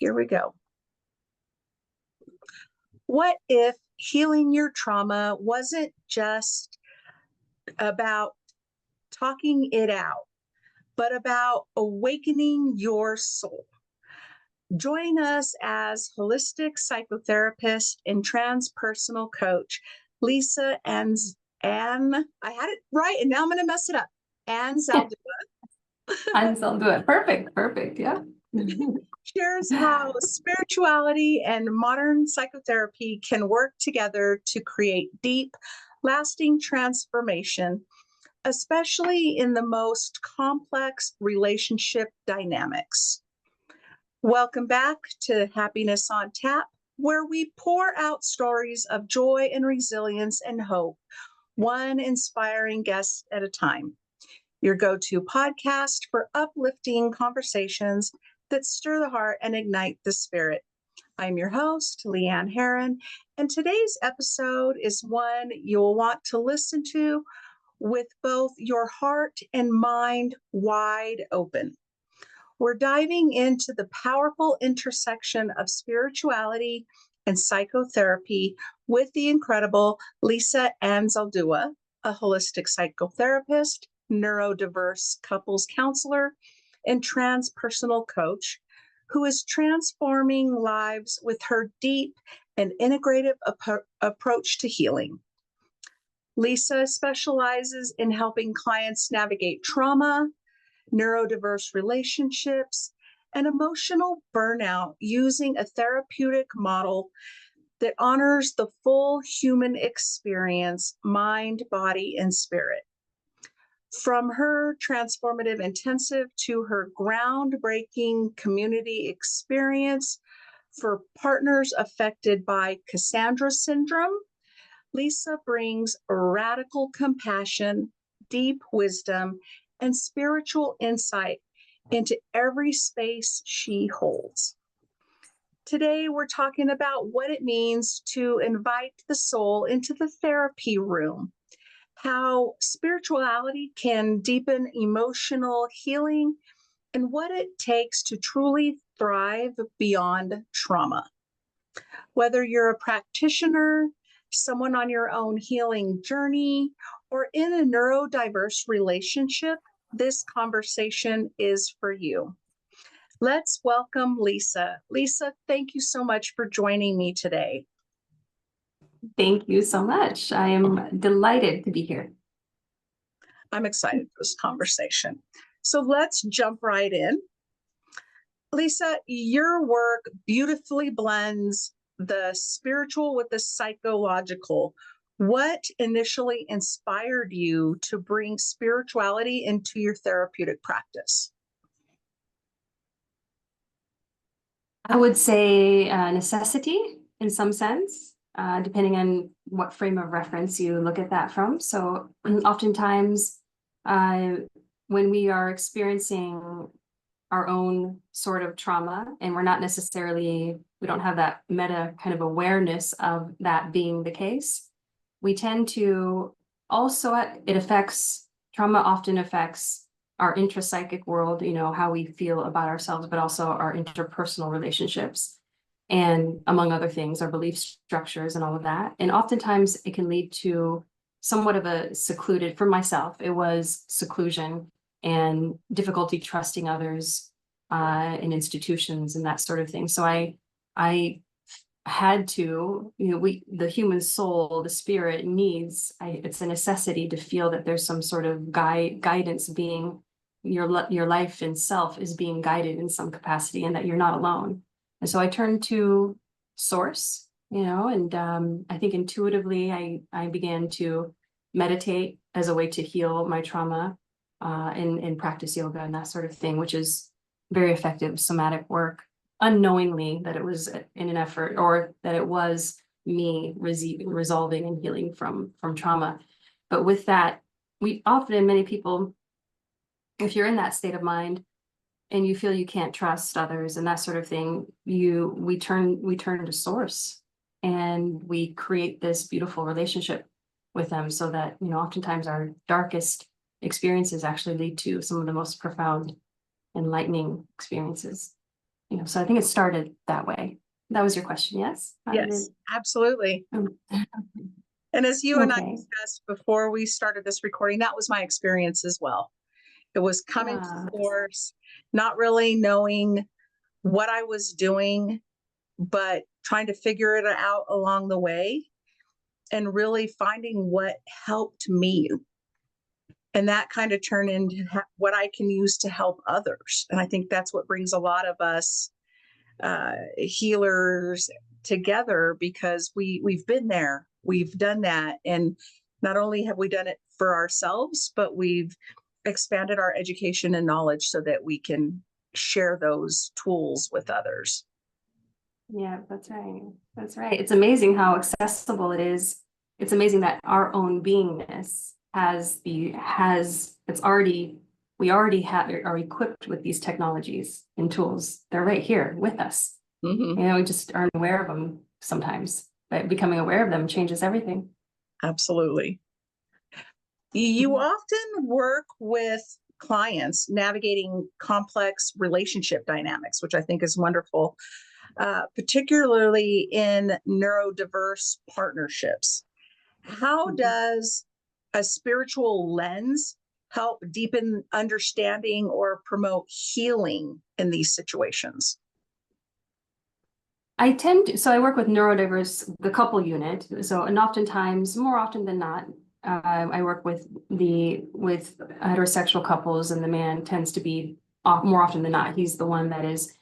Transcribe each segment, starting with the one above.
Here we go. What if healing your trauma wasn't just about talking it out, but about awakening your soul? Join us as holistic psychotherapist and transpersonal coach, Lisa I had it right, and now I'm going to mess it up. Anzaldua Anzaldua. Perfect. Yeah. shares how spirituality and modern psychotherapy can work together to create deep, lasting transformation, especially in the most complex relationship dynamics. Welcome back to Happiness on Tap, where we pour out stories of joy and resilience and hope, one inspiring guest at a time. Your go-to podcast for uplifting conversations that stir the heart and ignite the spirit. I'm your host, Leanne Herron, and today's episode is one you'll want to listen to with both your heart and mind wide open. We're diving into the powerful intersection of spirituality and psychotherapy with the incredible Lisa Anzaldua, a holistic psychotherapist, neurodiverse couples counselor, and transpersonal coach who is transforming lives with her deep and integrative approach to healing. Lisa specializes in helping clients navigate trauma, neurodiverse relationships, and emotional burnout using a therapeutic model that honors the full human experience, mind, body, and spirit. From her transformative intensive to her groundbreaking community experience for partners affected by Cassandra Syndrome, Lisa brings radical compassion, deep wisdom, and spiritual insight into every space she holds. Today, we're talking about what it means to invite the soul into the therapy room, how spirituality can deepen emotional healing, and what it takes to truly thrive beyond trauma. Whether you're a practitioner, someone on your own healing journey, or in a neurodiverse relationship, this conversation is for you. Let's welcome Lisa. Lisa, thank you so much for joining me today. Thank you so much. I am delighted to be here. I'm excited for this conversation. So let's jump right in. Lisa, your work beautifully blends the spiritual with the psychological. What initially inspired you to bring spirituality into your therapeutic practice? I would say necessity in some sense, depending on what frame of reference you look at that from. So oftentimes when we are experiencing our own sort of trauma and we don't have that meta kind of awareness of that being the case, we tend to also, trauma often affects our intrapsychic world, how we feel about ourselves, but also our interpersonal relationships, and among other things, our belief structures and all of that. And oftentimes it can lead to somewhat of a for myself, it was seclusion and difficulty trusting others in institutions and that sort of thing. So I had to, the human soul, the spirit needs, it's a necessity to feel that there's some sort of guidance being, your life and self is being guided in some capacity, and that you're not alone. And so I turned to source, and I think intuitively I began to meditate as a way to heal my trauma and practice yoga and that sort of thing, which is very effective somatic work, unknowingly that it was in an effort, or that it was me resolving and healing from trauma. But with that, many people, if you're in that state of mind and you feel you can't trust others and that sort of thing, we turn to source, and we create this beautiful relationship with them, so that oftentimes our darkest experiences actually lead to some of the most profound, enlightening experiences. so I think it started that way. That was your question, yes? How did Yes, absolutely. it? And as you and I Okay. discussed before we started this recording, that was my experience as well. It was coming to Yeah. source, not really knowing what I was doing, but trying to figure it out along the way and really finding what helped me. And that kind of turned into what I can use to help others. And I think that's what brings a lot of us healers together, because we've been there, we've done that, and not only have we done it for ourselves, but we've expanded our education and knowledge so that we can share those tools with others. Yeah, that's right. That's right. It's amazing how accessible it is. It's amazing that our own beingness we already are equipped with these technologies and tools. They're right here with us. Mm-hmm. We just aren't aware of them sometimes, but becoming aware of them changes everything. Absolutely. You often work with clients navigating complex relationship dynamics, which I think is wonderful, particularly in neurodiverse partnerships. How does a spiritual lens help deepen understanding or promote healing in these situations? So I work with neurodiverse, the couple unit. So, and oftentimes, more often than not, I work with heterosexual couples, and the man tends to be more often than not, he's the one that is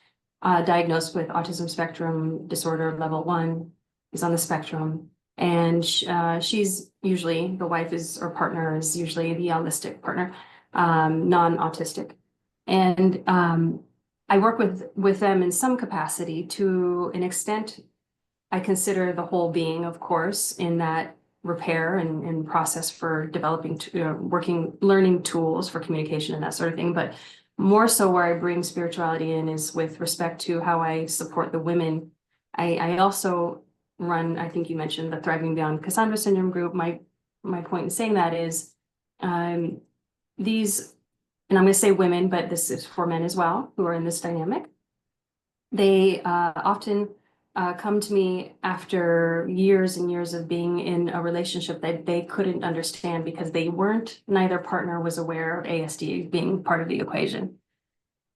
diagnosed with autism spectrum disorder level 1. He's on the spectrum, and she's usually, the wife is, or partner is usually the allistic partner, non-autistic, and I work with them in some capacity. To an extent, I consider the whole being, of course, in that repair and process for developing, learning tools for communication and that sort of thing. But more so where I bring spirituality in is with respect to how I support the women. I also run, I think you mentioned the Thriving Beyond Cassandra Syndrome group. My point in saying that is these, and I'm going to say women, but this is for men as well, who are in this dynamic. They often come to me after years and years of being in a relationship that they couldn't understand because neither partner was aware of ASD being part of the equation.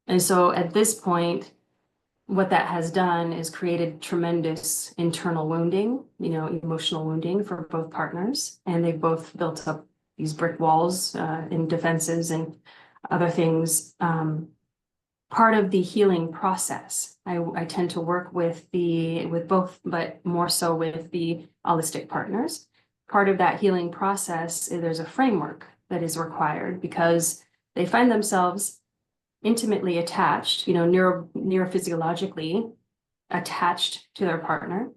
And so at this point, what that has done is created tremendous internal wounding, emotional wounding for both partners. And they've both built up these brick walls and defenses and other things. Part of the healing process, I tend to work with both, but more so with the holistic partners. Part of that healing process is there's a framework that is required because they find themselves intimately attached, neurophysiologically attached to their partner.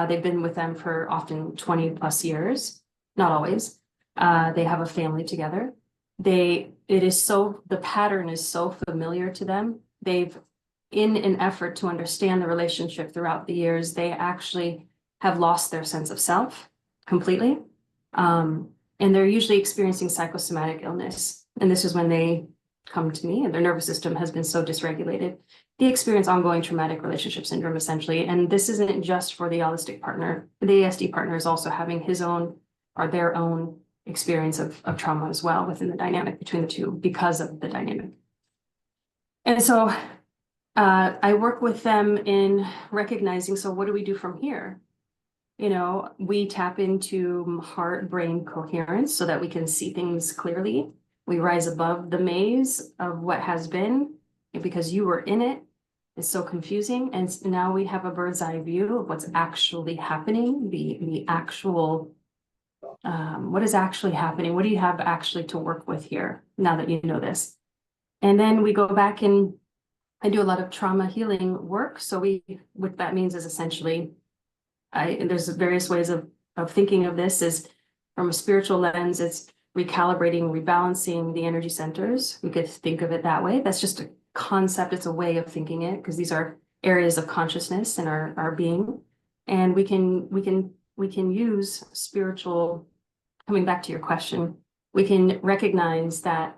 They've been with them for often 20 plus years, not always. They have a family together. The pattern is so familiar to them. In an effort to understand the relationship throughout the years, they actually have lost their sense of self completely. And they're usually experiencing psychosomatic illness. And this is when they come to me, and their nervous system has been so dysregulated. They experience ongoing traumatic relationship syndrome, essentially. And this isn't just for the allistic partner. The ASD partner is also having his own or their own experience of trauma as well within the dynamic between the two because of the dynamic. And so I work with them in recognizing, so what do we do from here? We tap into heart-brain coherence so that we can see things clearly. We rise above the maze of what has been, because you were in it. It's so confusing. And now we have a bird's eye view of what's actually happening, the actual, what is actually happening? What do you have actually to work with here now that you know this? And then we go back and I do a lot of trauma healing work. So what that means is essentially, there's various ways of thinking of this. Is from a spiritual lens, it's recalibrating, rebalancing the energy centers. We could think of it that way. That's just a concept. It's a way of thinking it, because these are areas of consciousness in our being. And we can use spiritual, coming back to your question, we can recognize that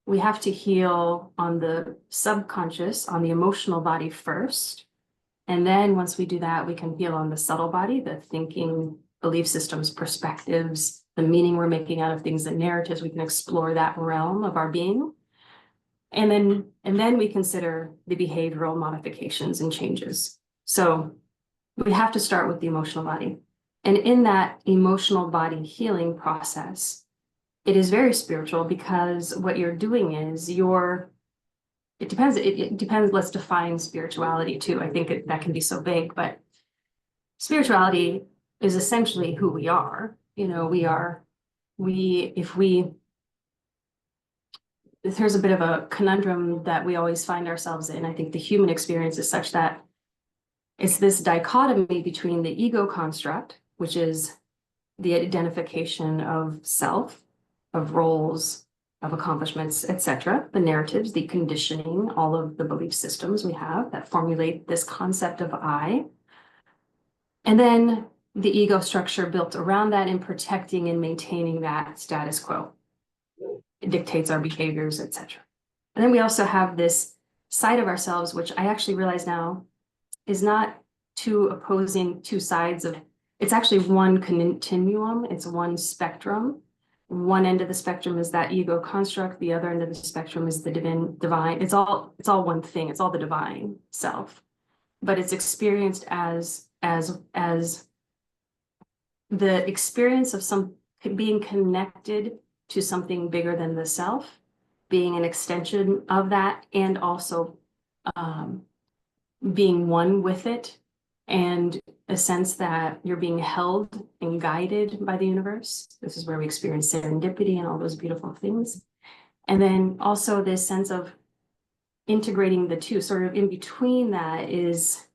we have to heal on the subconscious, on the emotional body first. And then once we do that, we can heal on the subtle body, the thinking, belief systems, perspectives, the meaning we're making out of things, the narratives. We can explore that realm of our being. And then we consider the behavioral modifications and changes. So we have to start with the emotional body. And in that emotional body healing process, it is very spiritual, because what you're doing is it depends, let's define spirituality too. I think that can be so big, but spirituality is essentially who we are. You know, there's a bit of a conundrum that we always find ourselves in. I think the human experience is such that it's this dichotomy between the ego construct, which is the identification of self, of roles, of accomplishments, etc., the narratives, the conditioning, all of the belief systems we have that formulate this concept of I. And then the ego structure built around that in protecting and maintaining that status quo. It dictates our behaviors, etc. And then we also have this side of ourselves, which I actually realize now is not two sides of, it's actually one continuum, it's one spectrum. One end of the spectrum is that ego construct, the other end of the spectrum is the divine. It's all one thing, it's all the divine self. But it's experienced as the experience of being connected to something bigger than the self, being an extension of that, and also being one with it, and a sense that you're being held and guided by the universe. This is where we experience serendipity and all those beautiful things. And then also this sense of integrating the two. Sort of in between that is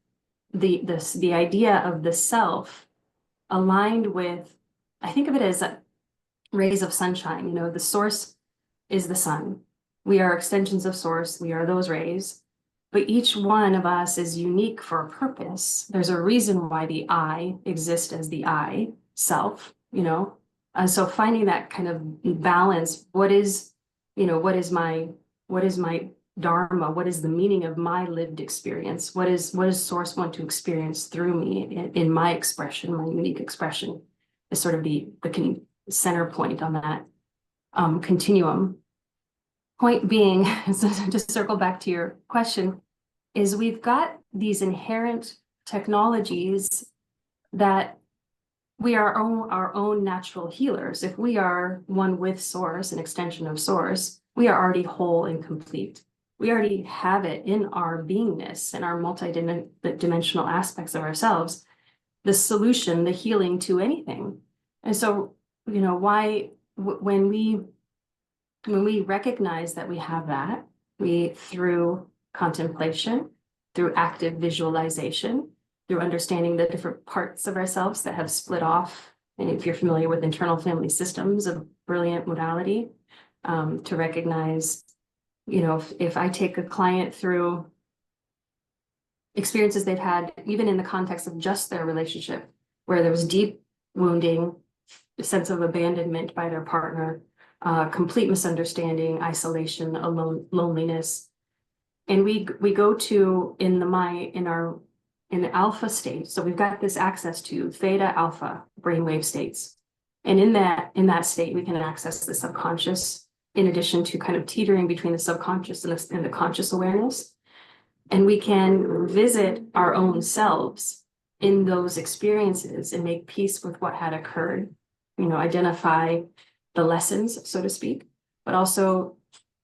the idea of the self aligned with, I think of it as rays of sunshine. You know, the source is the sun. We are extensions of source. We are those rays. But each one of us is unique for a purpose. There's a reason why the I exists as the I, self, you know? So finding that kind of balance, what is my dharma? What is the meaning of my lived experience? What does source want to experience through me in my expression, my unique expression, is sort of the center point on that continuum. Point being, so to circle back to your question, is we've got these inherent technologies that we are our own natural healers. If we are one with source, an extension of source, we are already whole and complete. We already have it in our beingness and our multi-dimensional aspects of ourselves, the solution, the healing to anything. And so, you know, when we recognize that we have that, through contemplation, through active visualization, through understanding the different parts of ourselves that have split off. And if you're familiar with internal family systems, a brilliant modality to recognize, you know, if I take a client through experiences they've had, even in the context of just their relationship, where there was deep wounding, a sense of abandonment by their partner, complete misunderstanding, isolation, loneliness. And we go to in the alpha state. So we've got this access to theta alpha brainwave states. And in that state, we can access the subconscious, in addition to kind of teetering between the subconscious and the conscious awareness. And we can visit our own selves in those experiences and make peace with what had occurred, you know, identify the lessons, so to speak, but also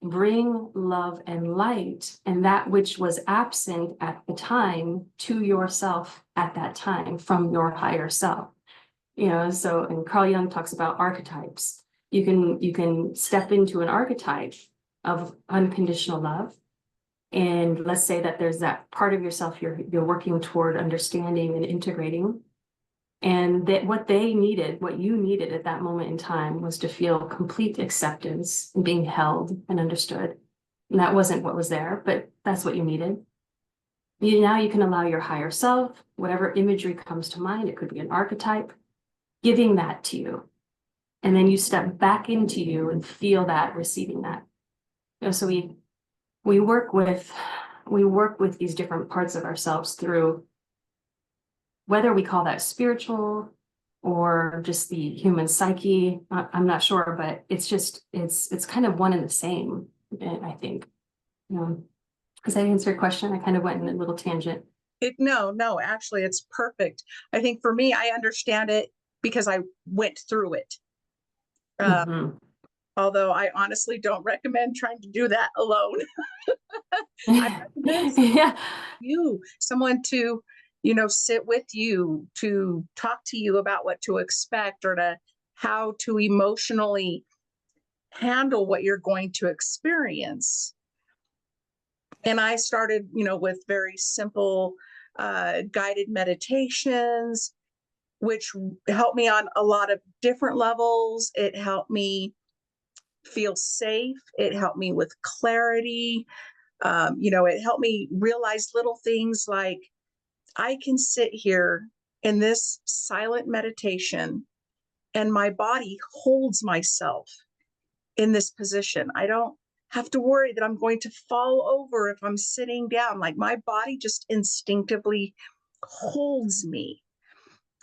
bring love and light and that which was absent at the time to yourself at that time from your higher self. You know, so, and Carl Jung talks about archetypes. You can step into an archetype of unconditional love. And let's say that there's that part of yourself you're working toward understanding and integrating. And that what you needed at that moment in time was to feel complete acceptance and being held and understood. And that wasn't what was there, but that's what you needed. Now you can allow your higher self, whatever imagery comes to mind, it could be an archetype, giving that to you. And then you step back into you and feel that, receiving that. So we work with these different parts of ourselves through, whether we call that spiritual or just the human psyche. I'm not sure, but it's kind of one and the same, I think. Does that answer your question? I kind of went in a little tangent. No, actually, it's perfect. I think for me, I understand it because I went through it. Mm-hmm. Although I honestly don't recommend trying to do that alone. I recommend Yeah. someone to, sit with you, to talk to you about what to expect, or to how to emotionally handle what you're going to experience. And I started, with very simple guided meditations, which helped me on a lot of different levels. It helped me feel safe. It helped me with clarity. It helped me realize little things like I can sit here in this silent meditation and my body holds myself in this position. I don't have to worry that I'm going to fall over if I'm sitting down. Like my body just instinctively holds me.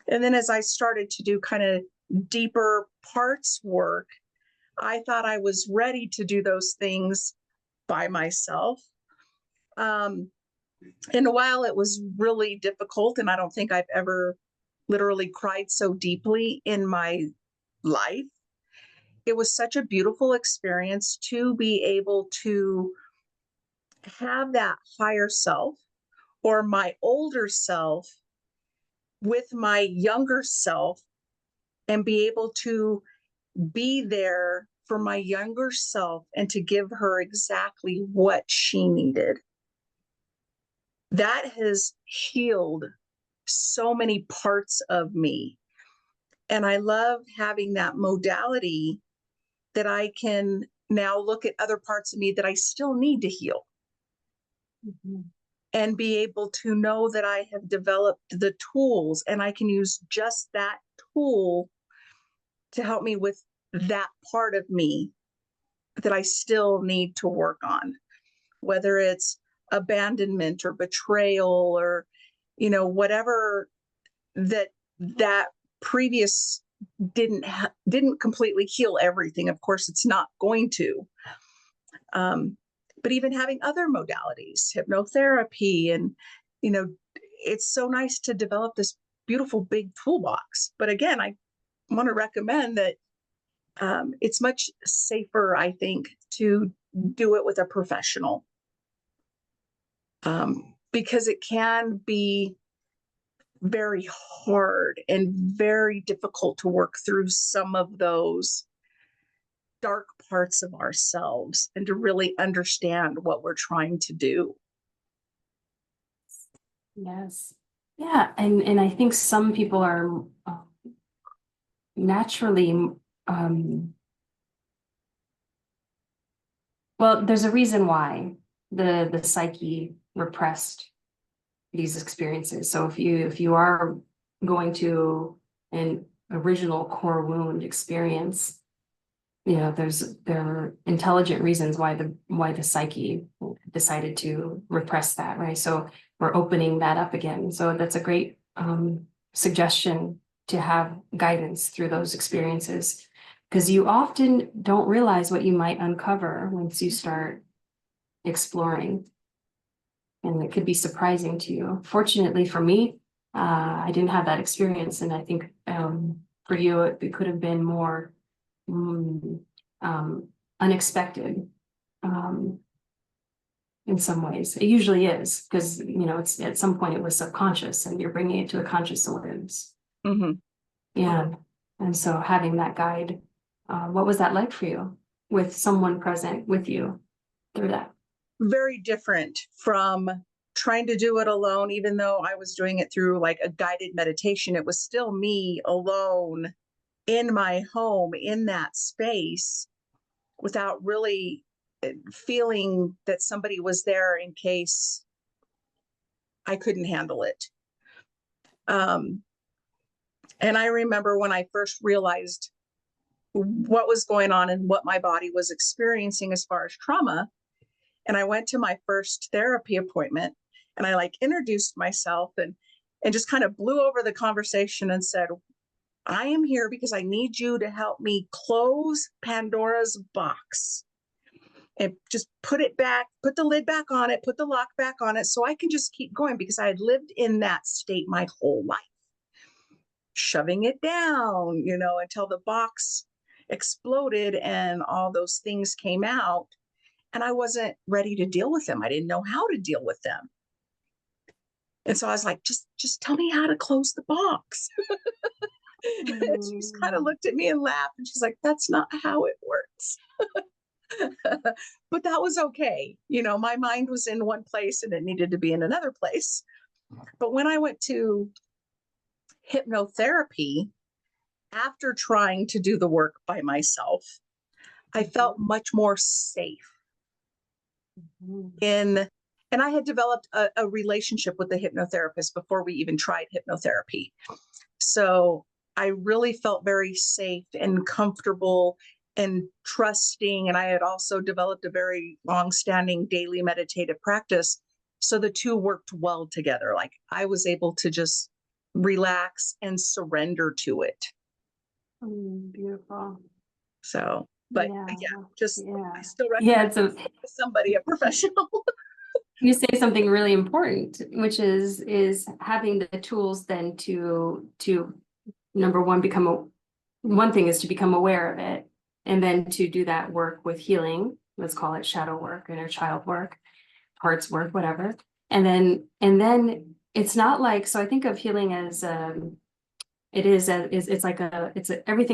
And then as I started to do kind of deeper parts work, I thought I was ready to do those things by myself. And while it was really difficult, and I don't think I've ever literally cried so deeply in my life, it was such a beautiful experience to be able to have that higher self or my older self with my younger self and be able to be there for my younger self and to give her exactly what she needed. That has healed so many parts of me. And I love having that modality that I can now look at other parts of me that I still need to heal. Mm-hmm. And be able to know that I have developed the tools and I can use just that tool to help me with that part of me that I still need to work on, whether it's abandonment or betrayal or, whatever that previous didn't completely heal everything. Of course, it's not going to. But even having other modalities, hypnotherapy, and it's so nice to develop this beautiful big toolbox. But again, I want to recommend that it's much safer, I think, to do it with a professional, because it can be very hard and very difficult to work through some of those dark parts of ourselves and to really understand what we're trying to do. Yes. Yeah. And I think some people are naturally, well, there's a reason why the psyche repressed these experiences. So if you are going to an original core wound experience, there are intelligent reasons why the psyche decided to repress that, right? So we're opening that up again. So that's a great suggestion to have guidance through those experiences, because you often don't realize what you might uncover once you start exploring. And it could be surprising to you. Fortunately for me, I didn't have that experience. And I think for you, it could have been more unexpected in some ways. It usually is, because, it's at some point it was subconscious and you're bringing it to a conscious awareness. Mm-hmm. Yeah. And so having that guide, what was that like for you with someone present with you through that? Very different from trying to do it alone. Even though I was doing it through like a guided meditation, it was still me alone in my home in that space without really feeling that somebody was there in case I couldn't handle it. And I remember when I first realized what was going on and what my body was experiencing as far as trauma. And I went to my first therapy appointment, and I like introduced myself and just kind of blew over the conversation and said, I am here because I need you to help me close Pandora's box and just put it back, put the lid back on it, put the lock back on it, so I can just keep going, because I had lived in that state my whole life, shoving it down, until the box exploded and all those things came out. And I wasn't ready to deal with them. I didn't know how to deal with them. And so I was like, just tell me how to close the box. And she just kind of looked at me and laughed. And she's like, that's not how it works. But that was okay. My mind was in one place and it needed to be in another place. But when I went to hypnotherapy, after trying to do the work by myself, I felt much more safe and I had developed a relationship with the hypnotherapist before we even tried hypnotherapy. So I really felt very safe and comfortable and trusting. And I had also developed a very long-standing daily meditative practice. So the two worked well together. Like, I was able to just relax and surrender to it. Beautiful. So, but Yeah. I still recommend somebody, a professional. You say something really important, which is having the tools then to number one, one thing is to become aware of it, and then to do that work with healing. Let's call it shadow work, inner child work, parts work, whatever. And then it's not like, so I think of healing as everything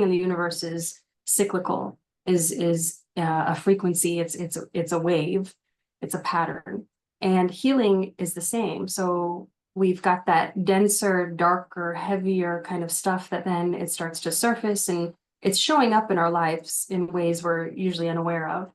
in the universe is cyclical, is a frequency, it's a wave, it's a pattern. And healing is the same. So we've got that denser, darker, heavier kind of stuff that then it starts to surface, and it's showing up in our lives in ways we're usually unaware of.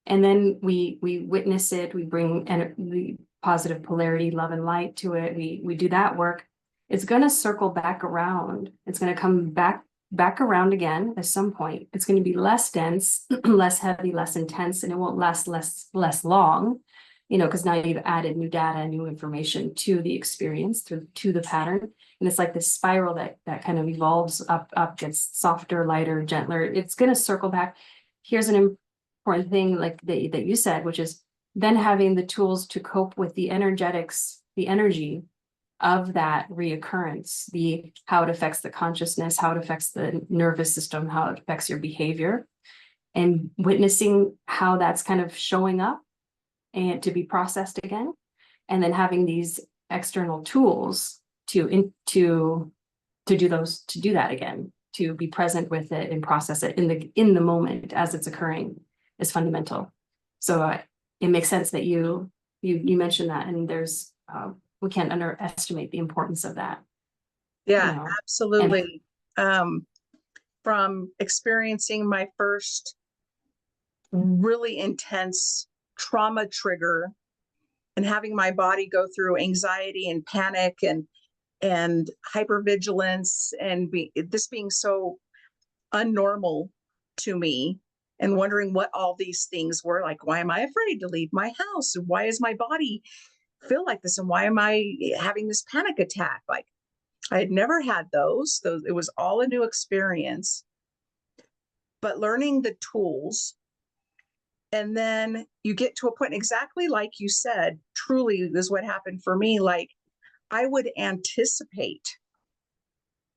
And then we witness it, we bring the positive polarity, love and light to it. We do that work. It's going to circle back around. It's going to come back around again at some point. It's going to be less dense, less heavy, less intense, and it won't last less long. Because now you've added new data, new information to the experience, to the pattern. And it's like this spiral that kind of evolves up, gets softer, lighter, gentler. It's going to circle back. Here's an important thing like that you said, which is then having the tools to cope with the energetics, the energy of that reoccurrence, how it affects the consciousness, how it affects the nervous system, how it affects your behavior, and witnessing how that's kind of showing up and to be processed again, and then having these external tools to do that again, to be present with it and process it in the moment as it's occurring is fundamental. So it makes sense that you mentioned that, and there's we can't underestimate the importance of that. Yeah, absolutely. From experiencing my first really intense trauma trigger and having my body go through anxiety and panic and hypervigilance and this being so unnormal to me, and wondering what all these things were, like, why am I afraid to leave my house? Why is my body feel like this? And why am I having this panic attack? Like, I had never had those. It was all a new experience. But learning the tools, and then you get to a point, exactly like you said, truly is what happened for me. Like, I would anticipate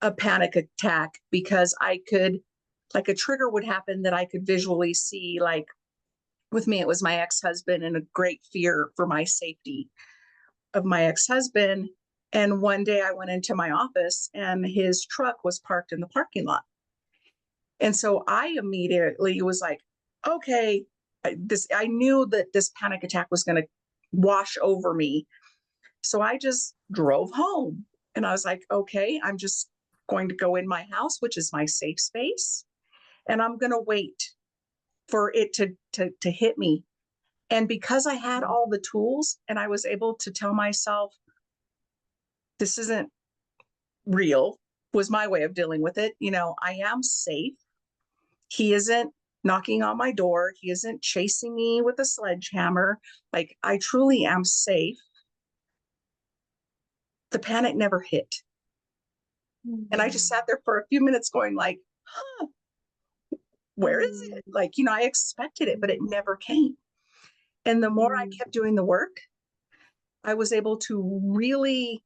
a panic attack because I could, like, a trigger would happen that I could visually see. Like, with me, it was my ex-husband and a great fear for my safety of my ex-husband. And one day I went into my office and his truck was parked in the parking lot. And so I immediately was like, okay, I knew that this panic attack was going to wash over me. So I just drove home, and I was like, okay, I'm just going to go in my house, which is my safe space, and I'm going to wait for it to hit me. And because I had all the tools and I was able to tell myself, this isn't real, was my way of dealing with it. I am safe. He isn't knocking on my door. He isn't chasing me with a sledgehammer. Like, I truly am safe. The panic never hit. And I just sat there for a few minutes going like, huh, where is it? Like, I expected it, but it never came. And the more I kept doing the work, I was able to really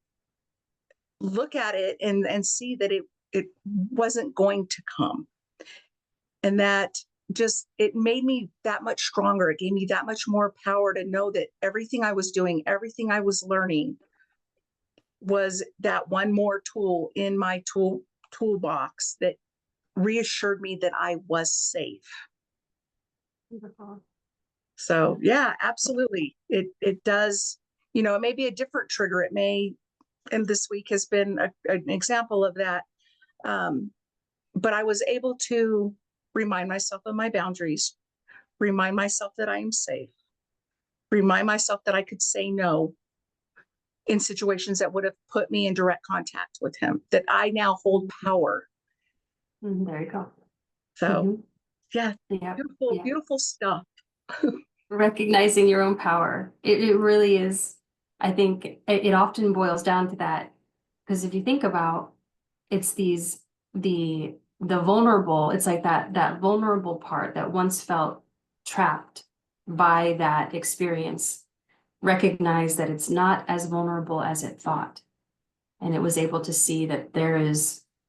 look at it and see that it wasn't going to come. And that just, it made me that much stronger. It gave me that much more power to know that everything I was doing, everything I was learning was that one more tool in my toolbox that reassured me that I was safe. Beautiful. So yeah, absolutely. It does, it may be a different trigger. It may, and this week has been an example of that. But I was able to remind myself of my boundaries, remind myself that I am safe, remind myself that I could say no in situations that would have put me in direct contact with him, that I now hold power. There you go. So yeah, Yeah. beautiful, beautiful stuff. Recognizing your own power. It really is. I think it often boils down to that, because if you think about, it's the vulnerable, it's like that vulnerable part that once felt trapped by that experience, recognize that it's not as vulnerable as it thought. And it was able to see that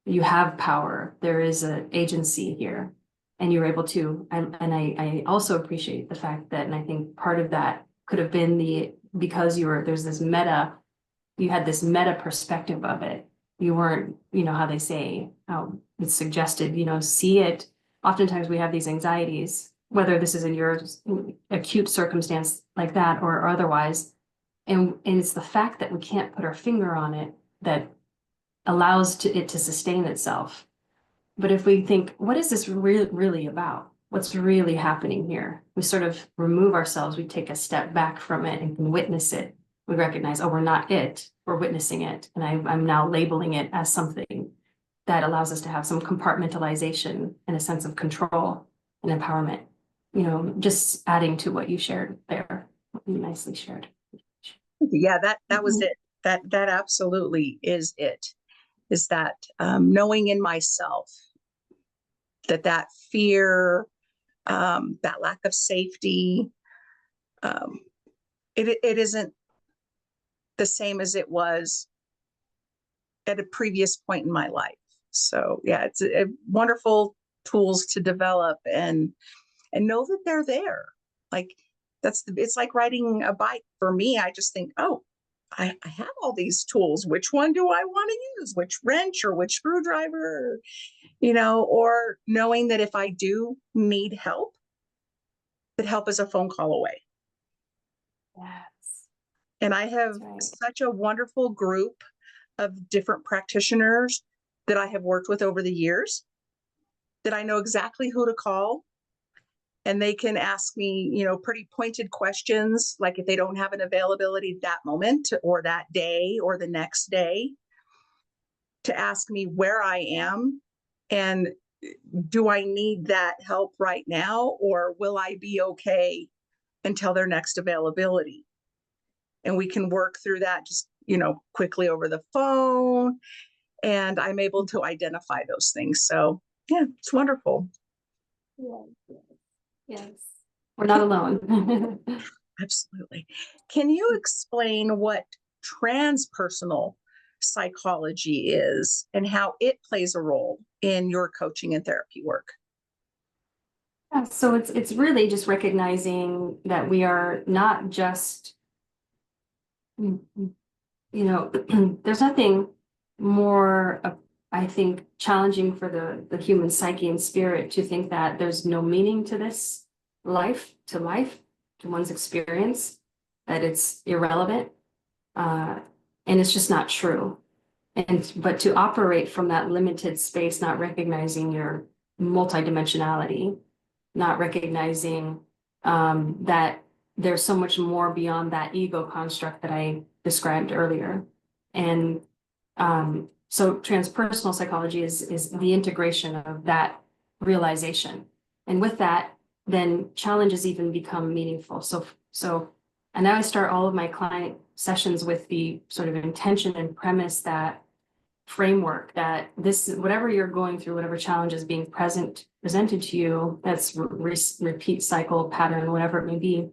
you have power, there is an agency here, and you're able to, and I also appreciate the fact that, and I think part of that could have been because you had this meta perspective of it. You weren't, how they say, how it's suggested, see it. Oftentimes we have these anxieties, whether this is in your acute circumstance like that or otherwise. And it's the fact that we can't put our finger on it that allows it to sustain itself. But if we think, what is this really about? What's really happening here? We sort of remove ourselves, we take a step back from it and can witness it. We recognize, oh, we're not it, we're witnessing it. And I'm now labeling it as something that allows us to have some compartmentalization and a sense of control and empowerment. Just adding to what you shared there, what you nicely shared. Yeah, that was it. That absolutely is it. Is that knowing in myself that fear, that lack of safety, it isn't the same as it was at a previous point in my life. So yeah, it's a wonderful tools to develop and know that they're there. Like it's like riding a bike for me. I just think, oh, I have all these tools. Which one do I want to use? Which wrench or which screwdriver? Or knowing that if I do need help, that help is a phone call away. Yes. And I have such a wonderful group of different practitioners that I have worked with over the years that I know exactly who to call. And they can ask me, pretty pointed questions, like if they don't have an availability that moment or that day or the next day, to ask me where I am and do I need that help right now, or will I be okay until their next availability? And we can work through that just, quickly over the phone. And I'm able to identify those things. So yeah, it's wonderful. Yes. We're not alone. Absolutely. Can you explain what transpersonal psychology is and how it plays a role in your coaching and therapy work? Yeah, so it's really just recognizing that we are not just, there's nothing more, I think, challenging for the human psyche and spirit to think that there's no meaning to this life, to one's experience, that it's irrelevant, and it's just not true. But to operate from that limited space, not recognizing your multidimensionality, not recognizing that there's so much more beyond that ego construct that I described earlier. And so transpersonal psychology is the integration of that realization. And with that, then challenges even become meaningful. And now I start all of my client sessions with the sort of intention and premise, that framework, that this, whatever you're going through, whatever challenge is being presented to you, that's repeat cycle pattern, whatever it may be,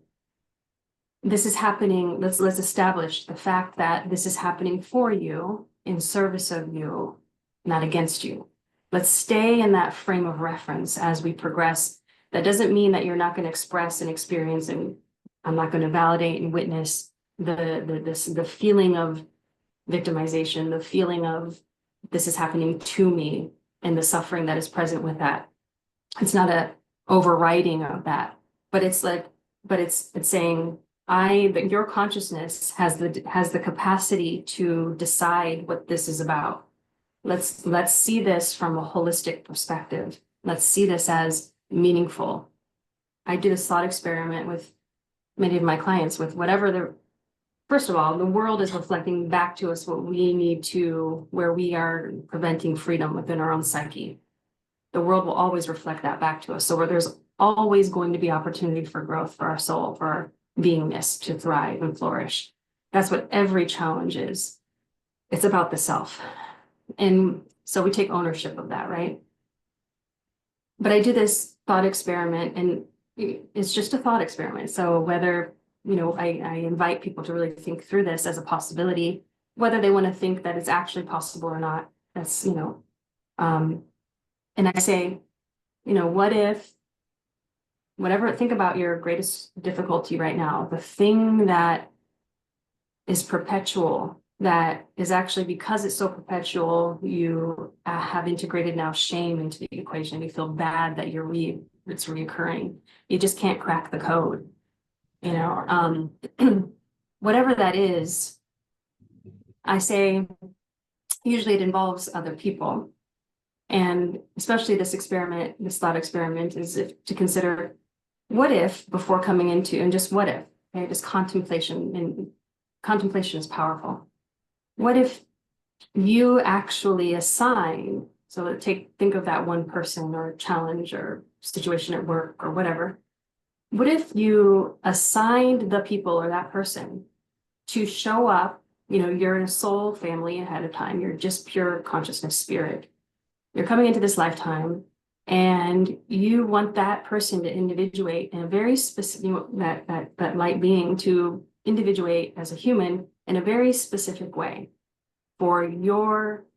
this is happening. Let's establish the fact that this is happening for you, in service of you, not against you. Let's stay in that frame of reference as we progress. That doesn't mean that you're not going to express and experience, and I'm not going to validate and witness the feeling of victimization, the feeling of this is happening to me, and the suffering that is present with that. It's not a overriding of that, but it's saying, that your consciousness has the capacity to decide what this is about. Let's see this from a holistic perspective. Let's see this as meaningful. I did a thought experiment with many of my clients with whatever first of all, the world is reflecting back to us what we need to, where we are preventing freedom within our own psyche. The world will always reflect that back to us. So where there's always going to be opportunity for growth for our soul, for our beingness to thrive and flourish. That's what every challenge is. It's about the self. And so we take ownership of that, right? But I do this thought experiment, and it's just a thought experiment. So whether, I invite people to really think through this as a possibility, whether they want to think that it's actually possible or not. That's, and I say, what if, think about your greatest difficulty right now, the thing that is perpetual, that is actually, because it's so perpetual, you have integrated now shame into the equation. You feel bad that it's reoccurring. You just can't crack the code, whatever that is. I say, usually it involves other people. And especially this thought experiment is to consider, what if, before coming into, and just what if, okay, just contemplation, and contemplation is powerful. What if you actually assign, so think of that one person or challenge or situation at work or whatever. What if you assigned the people or that person to show up, you're in a soul family ahead of time, you're just pure consciousness spirit. You're coming into this lifetime, and you want that person to individuate in a very specific, that light being to individuate as a human in a very specific way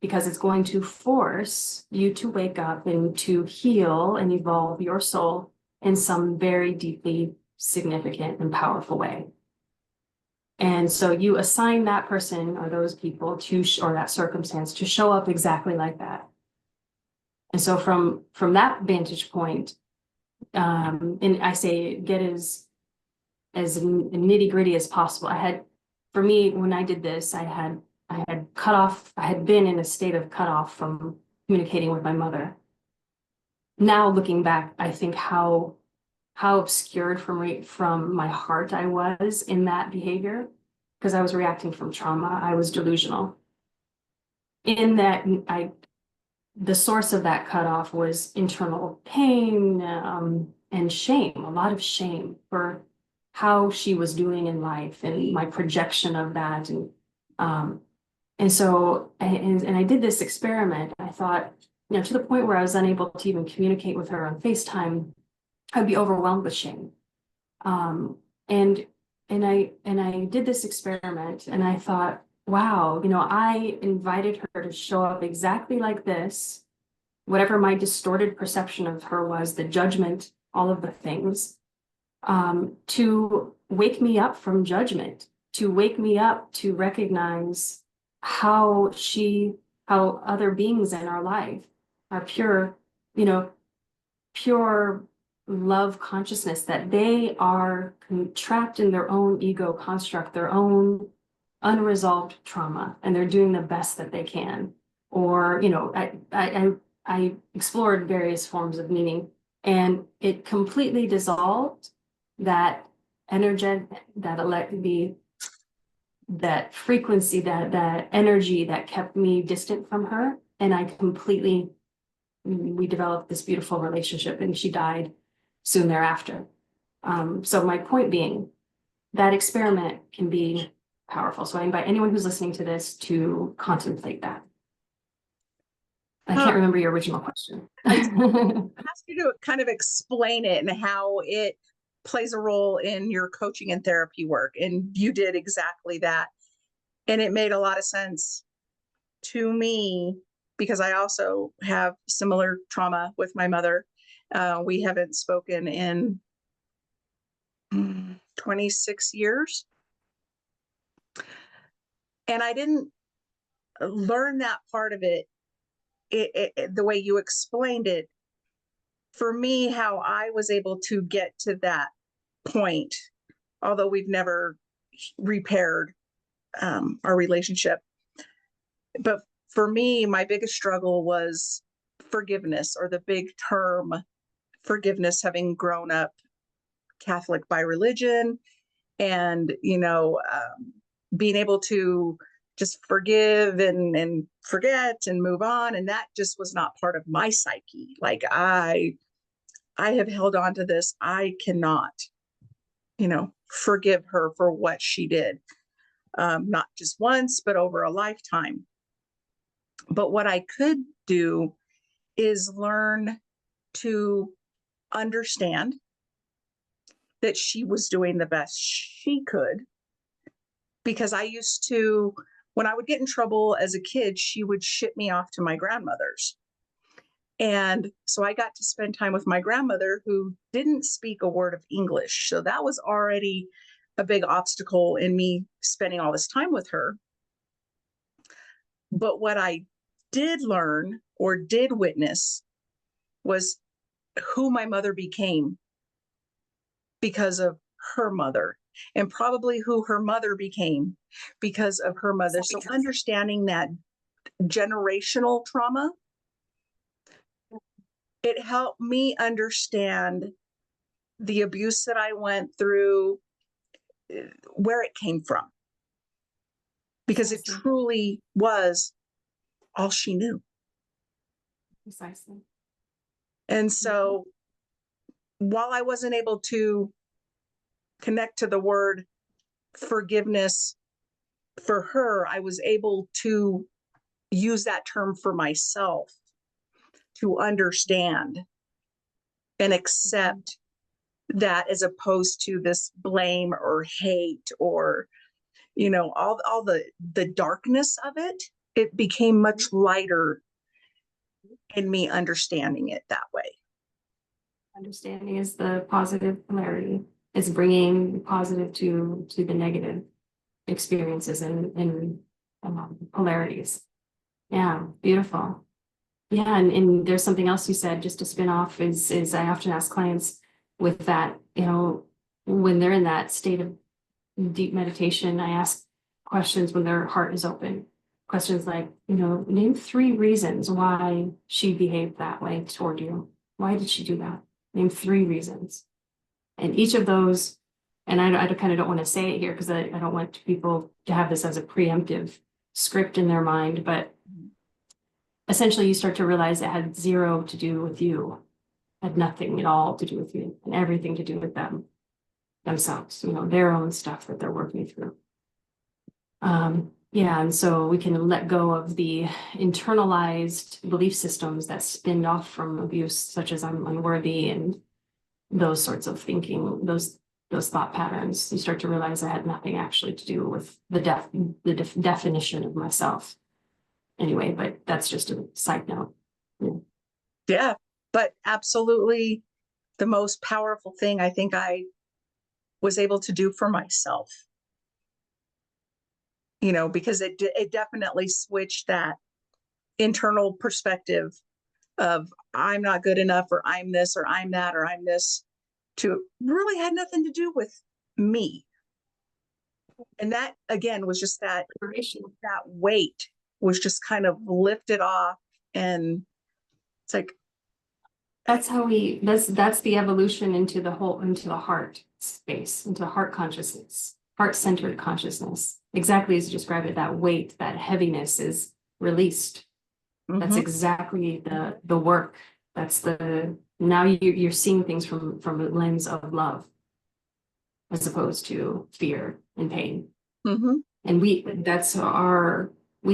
because it's going to force you to wake up and to heal and evolve your soul in some very deeply significant and powerful way. And so you assign that person or those people or that circumstance to show up exactly like that. And so from that vantage point, and I say get as nitty gritty as possible. For me, when I did this, I had been in a state of cutoff from communicating with my mother. Now looking back, I think how obscured from my heart I was in that behavior, because I was reacting from trauma. I was delusional. In that, the source of that cutoff was internal pain and shame, a lot of shame for how she was doing in life and my projection of that. And so I did this experiment. I thought, to the point where I was unable to even communicate with her on FaceTime, I'd be overwhelmed with shame. And I did this experiment, and I thought, wow, I invited her to show up exactly like this, whatever my distorted perception of her was, the judgment, all of the things, to wake me up from judgment, to wake me up to recognize how other beings in our life are pure, pure love consciousness, that they are trapped in their own ego construct, their own unresolved trauma, and they're doing the best that they can. Or, I explored various forms of meaning, and it completely dissolved that energy, that frequency, that energy that kept me distant from her. And I completely we developed this beautiful relationship, and she died soon thereafter. So my point being, that experiment can be powerful. So I invite anyone who's listening to this to contemplate that. I can't remember your original question. I asked you to kind of explain it and how it plays a role in your coaching and therapy work. And you did exactly that. And it made a lot of sense to me because I also have similar trauma with my mother. We haven't spoken in 26 years. And I didn't learn that part of it, the way you explained it. For me, how I was able to get to that point, although we've never repaired our relationship. But for me, my biggest struggle was forgiveness, or the big term forgiveness, having grown up Catholic by religion, and, being able to just forgive and forget and move on. And that just was not part of my psyche. Like I have held on to this. I cannot, forgive her for what she did. Not just once, but over a lifetime. But what I could do is learn to understand that she was doing the best she could. Because I used to, when I would get in trouble as a kid, she would ship me off to my grandmother's. And so I got to spend time with my grandmother, who didn't speak a word of English. So that was already a big obstacle in me spending all this time with her. But what I did learn or did witness was who my mother became because of her mother, and probably who her mother became because of her mother. So understanding that generational trauma, it helped me understand the abuse that I went through, where it came from, because it truly was all she knew. Precisely. And so while I wasn't able to connect to the word forgiveness for her, I was able to use that term for myself to understand and accept that, as opposed to this blame or hate or, all the darkness of it. It became much lighter in me understanding it that way. Understanding is the positive polarity. It's bringing positive to the negative experiences and polarities. Yeah, beautiful. Yeah, and there's something else you said, just to spin off, is I often ask clients with that, when they're in that state of deep meditation, I ask questions when their heart is open. Questions like, name 3 reasons why she behaved that way toward you. Why did she do that? Name 3 reasons. And each of those, and I kind of don't want to say it here because I don't want people to have this as a preemptive script in their mind, but essentially you start to realize it had 0 to do with you, had nothing at all to do with you, and everything to do with themselves, their own stuff that they're working through. Yeah, and so we can let go of the internalized belief systems that spin off from abuse, such as I'm unworthy and those sorts of thinking, those thought patterns. You start to realize I had nothing actually to do with the definition of myself. Anyway, but that's just a side note. Yeah, but absolutely the most powerful thing I think I was able to do for myself. Because it definitely switched that internal perspective of I'm not good enough, or I'm this, or I'm that, or I'm this, to really had nothing to do with me. And that, again, was just that weight was just kind of lifted off. And it's like, that's how that's the evolution into the heart space, into heart consciousness, heart-centered consciousness. Exactly as you described it, that weight, that heaviness is released. That's exactly the work. That's now you're seeing things from a lens of love as opposed to fear and pain. And we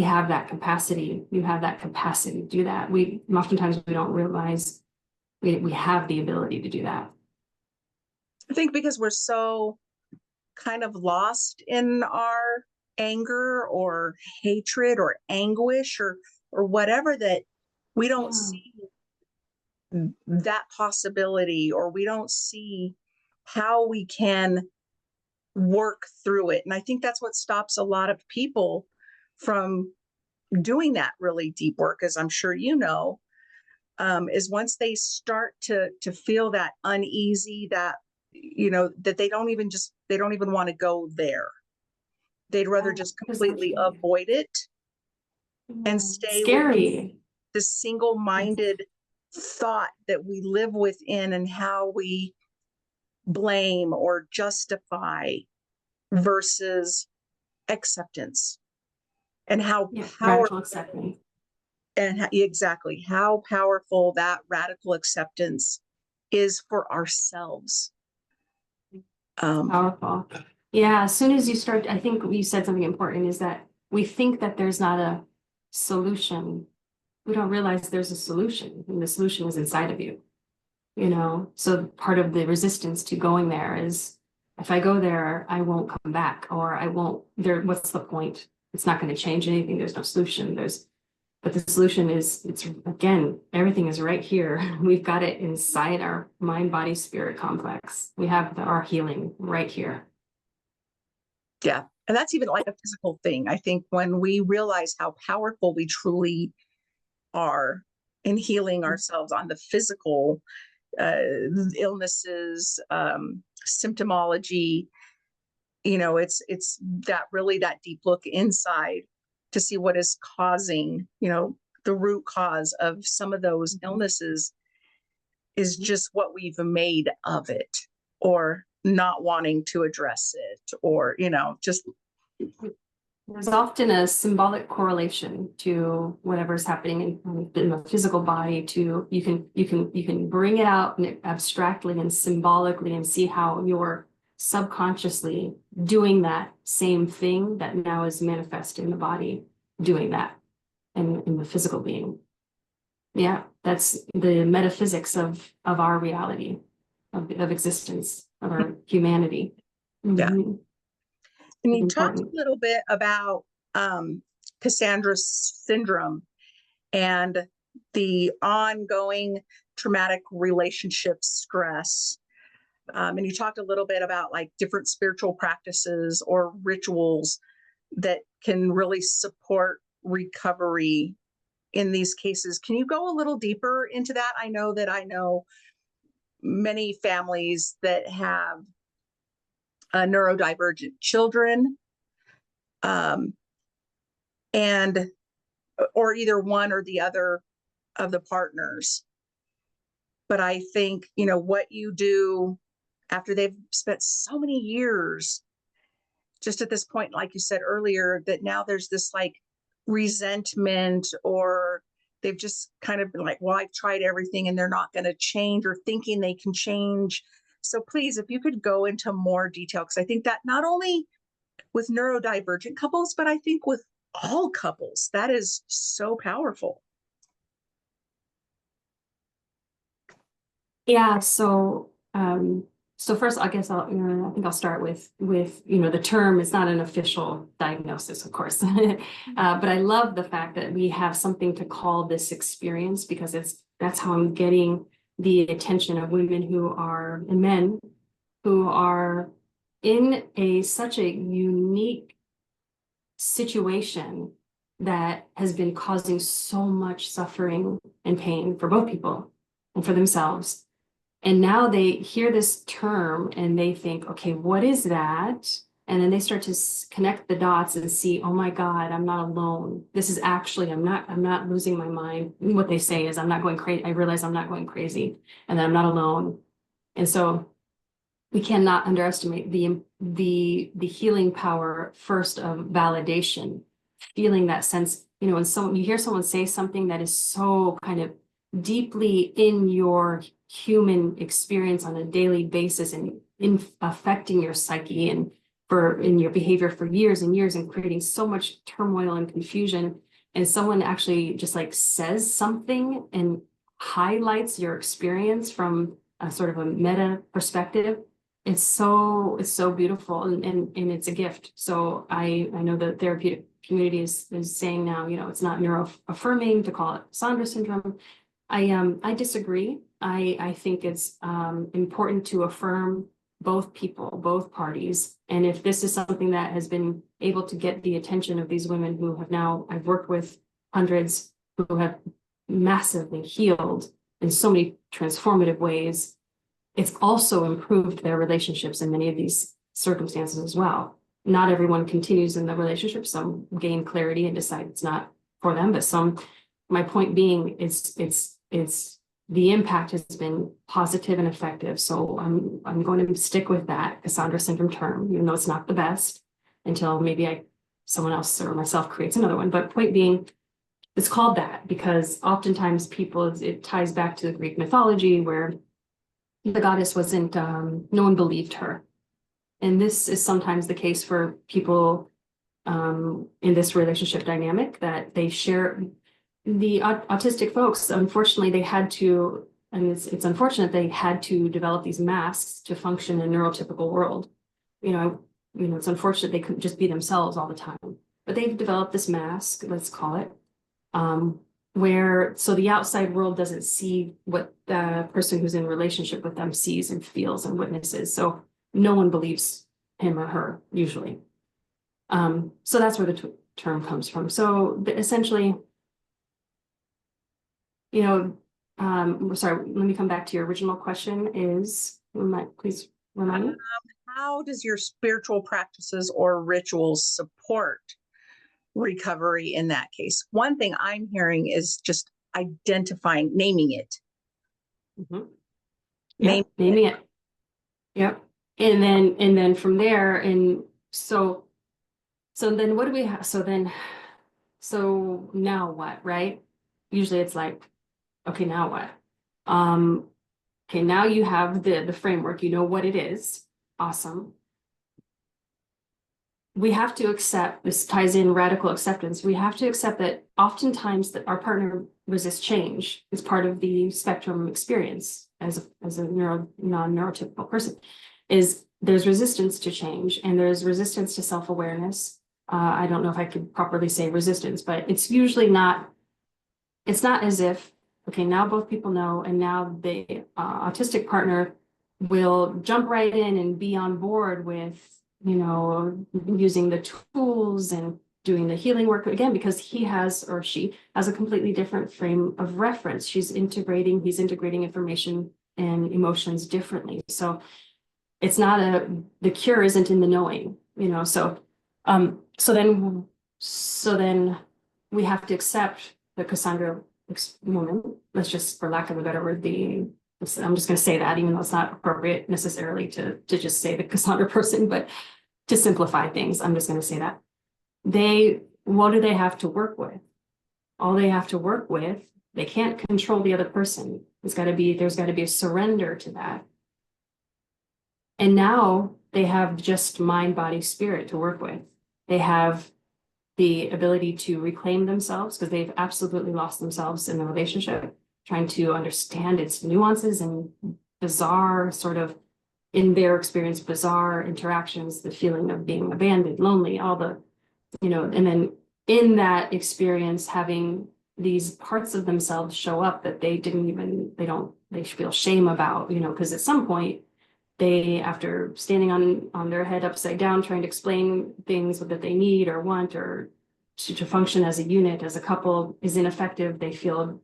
have that capacity. You have that capacity to do that. Oftentimes we don't realize we have the ability to do that. I think because we're so kind of lost in our anger or hatred or anguish or whatever, that we don't see that possibility, or we don't see how we can work through it. And I think that's what stops a lot of people from doing that really deep work, as I'm sure you know, is once they start to feel that uneasy, that that they don't even want to go there. They'd rather just completely avoid it and stay with the single-minded thought that we live within, and how we blame or justify versus acceptance, and how radical acceptance. And exactly how powerful that radical acceptance is for ourselves. Powerful. Yeah, as soon as you start, I think you said something important, is that we think that there's not a solution. We don't realize there's a solution, and the solution is inside of you. So part of the resistance to going there is, if I go there, I won't come back, or I won't what's the point? It's not going to change anything. There's no solution. But the solution is, again, everything is right here. We've got it inside our mind, body, spirit complex. We have our healing right here. Yeah. And that's even like a physical thing. I think when we realize how powerful we truly are in healing ourselves on the physical illnesses, symptomology, it's that deep look inside to see what is causing, the root cause of some of those illnesses is just what we've made of it, or not wanting to address it, or, just. There's often a symbolic correlation to whatever's happening in the physical body. You can bring it out abstractly and symbolically, and see how you're subconsciously doing that same thing that now is manifest in the body, doing that in the physical being. Yeah, that's the metaphysics of our reality, of existence, of our humanity. Yeah. And you talked a little bit about Cassandra Syndrome and the ongoing traumatic relationship stress. And you talked a little bit about like different spiritual practices or rituals that can really support recovery in these cases. Can you go a little deeper into that? I know many families that have neurodivergent children, and or either one or the other of the partners. But I think, what you do after they've spent so many years, just at this point, like you said earlier, that now there's this like resentment, or they've just kind of been like, well, I've tried everything and they're not going to change, or thinking they can change. So please, if you could go into more detail, because I think that not only with neurodivergent couples, but I think with all couples, that is so powerful. Yeah. So first, I guess I think I'll start with the term. It's not an official diagnosis, of course, but I love the fact that we have something to call this experience, because that's how I'm getting the attention of women and men who are in such a unique situation that has been causing so much suffering and pain for both people and for themselves. And now they hear this term and they think, okay, what is that? And then they start to connect the dots and see, oh my God, I'm not alone. This is actually, I'm not losing my mind. What they say is, I'm not going crazy. I realize I'm not going crazy, and that I'm not alone. And so we cannot underestimate the healing power, first, of validation feeling that sense, when you hear someone say something that is so kind of deeply in your human experience on a daily basis and in affecting your psyche and in your behavior for years and years and creating so much turmoil and confusion, and someone actually just like says something and highlights your experience from a sort of a meta perspective, it's so beautiful, and it's a gift. So I know the therapeutic community is saying now, it's not neuroaffirming to call it Cassandra syndrome. I disagree. I think it's important to affirm both people, both parties. And if this is something that has been able to get the attention of these women who have now, I've worked with hundreds who have massively healed in so many transformative ways, it's also improved their relationships in many of these circumstances as well. Not everyone continues in the relationship. Some gain clarity and decide it's not for them, but my point being, it's the impact has been positive and effective. So I'm going to stick with that Cassandra syndrome term, even though it's not the best, until maybe someone else or myself creates another one. But point being, it's called that because oftentimes it ties back to the Greek mythology where the goddess wasn't, no one believed her. And this is sometimes the case for people in this relationship dynamic, that they share. The autistic folks, unfortunately, they had to, and it's unfortunate, they had to develop these masks to function in a neurotypical world. It's unfortunate they couldn't just be themselves all the time, but they've developed this mask, let's call it, so the outside world doesn't see what the person who's in relationship with them sees and feels and witnesses. So no one believes him or her usually. So that's where the term comes from. So essentially, sorry, let me come back to your original question please remind me. How does your spiritual practices or rituals support recovery in that case? One thing I'm hearing is just identifying, naming it. Mm-hmm. Yeah, naming it. Yep. And then from there, and so then what do we have? So now what, right? Usually it's like, okay, now what? Okay, now you have the framework, you know what it is. Awesome. We have to accept, this ties in radical acceptance. We have to accept that oftentimes that our partner resists change. It's part of the spectrum experience as a non-neurotypical person, is there's resistance to change and there's resistance to self-awareness. I don't know if I could properly say resistance, but it's usually it's not as if, okay, now both people know, and now the autistic partner will jump right in and be on board with, using the tools and doing the healing work again, because he has, or she has, a completely different frame of reference. He's integrating information and emotions differently. So it's not the cure isn't in the knowing, so then we have to accept the Cassandra woman. Let's just, for lack of a better word, I'm just going to say that, even though it's not appropriate necessarily to just say the Cassandra person, but to simplify things, I'm just going to say that. What do they have to work with? All they have to work with, they can't control the other person. There's got to be a surrender to that. And now they have just mind, body, spirit to work with. They have the ability to reclaim themselves because they've absolutely lost themselves in the relationship, trying to understand its nuances and bizarre, sort of, in their experience, bizarre interactions, the feeling of being abandoned, lonely, all the, and then in that experience, having these parts of themselves show up that they feel shame about, because at some point, after standing on their head upside down, trying to explain things that they need or want, or to function as a unit, as a couple, is ineffective. They feel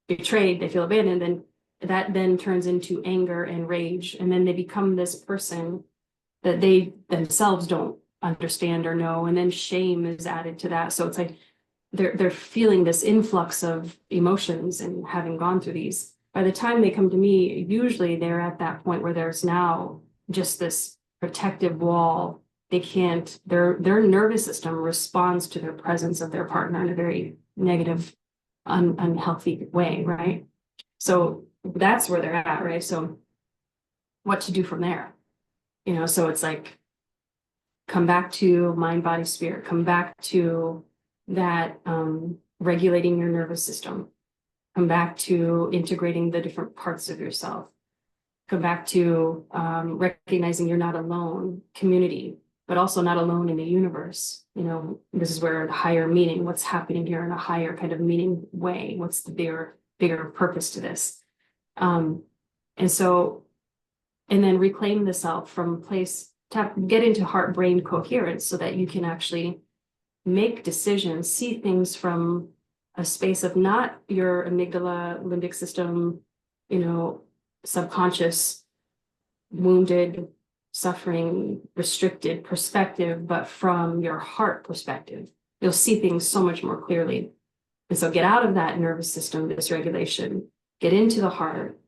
betrayed, they feel abandoned, and that then turns into anger and rage. And then they become this person that they themselves don't understand or know. And then shame is added to that. So it's like they're feeling this influx of emotions and having gone through these. By the time they come to me, usually they're at that point where there's now just this protective wall they can't, their nervous system responds to their presence of their partner in a very negative, unhealthy way, right? So that's where they're at, right? So what to do from there? So it's like, come back to mind, body, spirit, come back to that regulating your nervous system, come back to integrating the different parts of yourself, come back to recognizing you're not alone, community, but also not alone in the universe. This is where the higher meaning, what's happening here in a higher kind of meaning way, what's the bigger purpose to this. And then reclaim the self from place, get into heart-brain coherence so that you can actually make decisions, see things from a space of not your amygdala, limbic system, subconscious, wounded, suffering, restricted perspective, but from your heart perspective. You'll see things so much more clearly. And so get out of that nervous system dysregulation, get into the heart,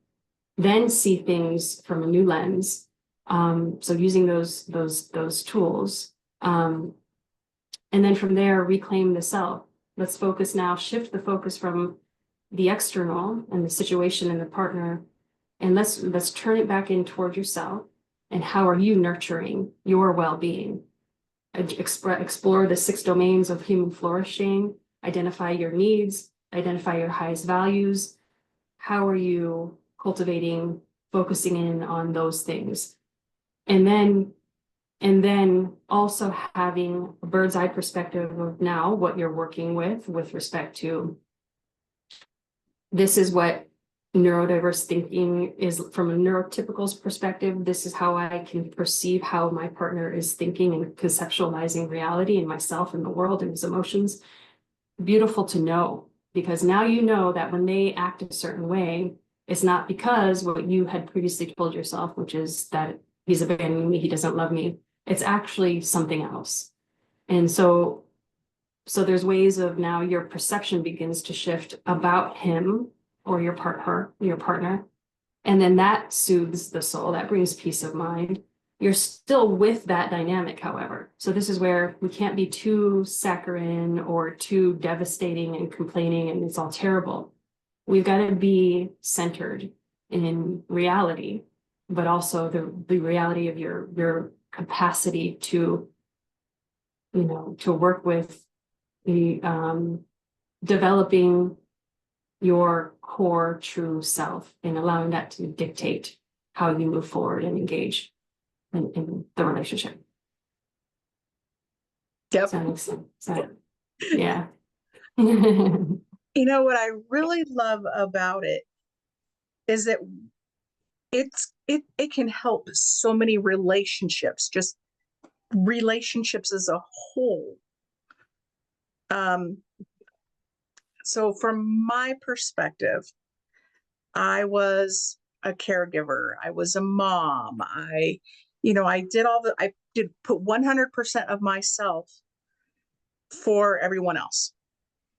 then see things from a new lens. So using those tools. And then from there, reclaim the self. Let's focus now, shift the focus from the external and the situation and the partner, and let's turn it back in toward yourself. And how are you nurturing your well-being? Explore the 6 domains of human flourishing, identify your needs, identify your highest values. How are you cultivating, focusing in on those things? And then also having a bird's eye perspective of now what you're working with respect to, this is what neurodiverse thinking is from a neurotypical's perspective. This is how I can perceive how my partner is thinking and conceptualizing reality and myself and the world and his emotions. Beautiful to know, because now you know that when they act a certain way, it's not because what you had previously told yourself, which is that he's abandoning me, he doesn't love me. It's actually something else. And so there's ways of now your perception begins to shift about him or your partner. And then that soothes the soul, that brings peace of mind. You're still with that dynamic, however. So this is where we can't be too saccharine or too devastating and complaining and it's all terrible. We've got to be centered in reality, but also the reality of your capacity to, to work with the developing your core true self and allowing that to dictate how you move forward and engage in the relationship. Yep. Does that make sense? Yeah. What I really love about it is that it can help so many relationships, just relationships as a whole. So from my perspective, I was a caregiver. I was a mom. I did put 100% of myself for everyone else.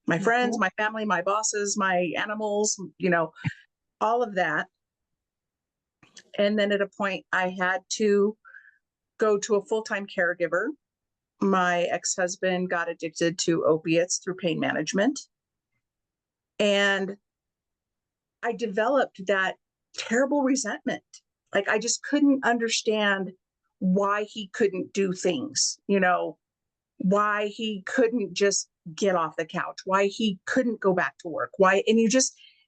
My friends, my family, my bosses, my animals, all of that. And then at a point I had to go to a full-time caregiver. My ex-husband got addicted to opiates through pain management. And I developed that terrible resentment. Like, I just couldn't understand why he couldn't do things, why he couldn't just get off the couch, why he couldn't go back to work, why, and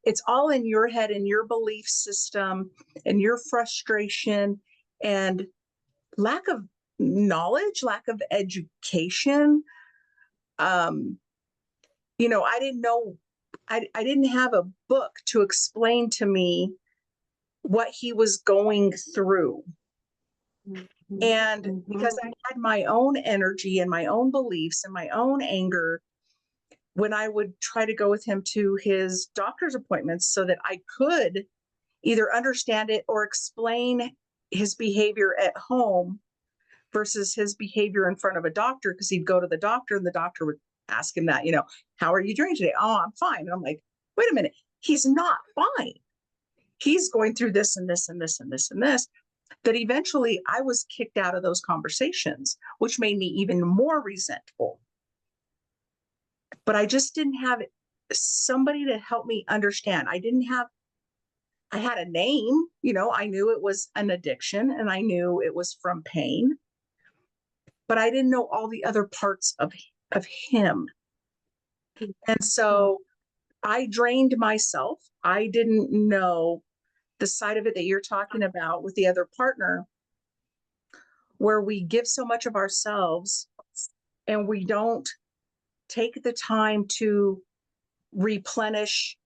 it's all in your head and your belief system and your frustration and lack of knowledge, lack of education. I didn't know, I didn't have a book to explain to me what he was going through. And because I had my own energy and my own beliefs and my own anger, when I would try to go with him to his doctor's appointments so that I could either understand it or explain his behavior at home versus his behavior in front of a doctor, because he'd go to the doctor and the doctor would ask him that, how are you doing today? Oh, I'm fine. And I'm like, wait a minute, he's not fine. He's going through this and this and this and this and this. that eventually I was kicked out of those conversations, which made me even more resentful. But I just didn't have somebody to help me understand. I had a name, I knew it was an addiction and I knew it was from pain, but I didn't know all the other parts of him. And so I drained myself. I didn't know the side of it that you're talking about with the other partner, where we give so much of ourselves and we don't take the time to replenish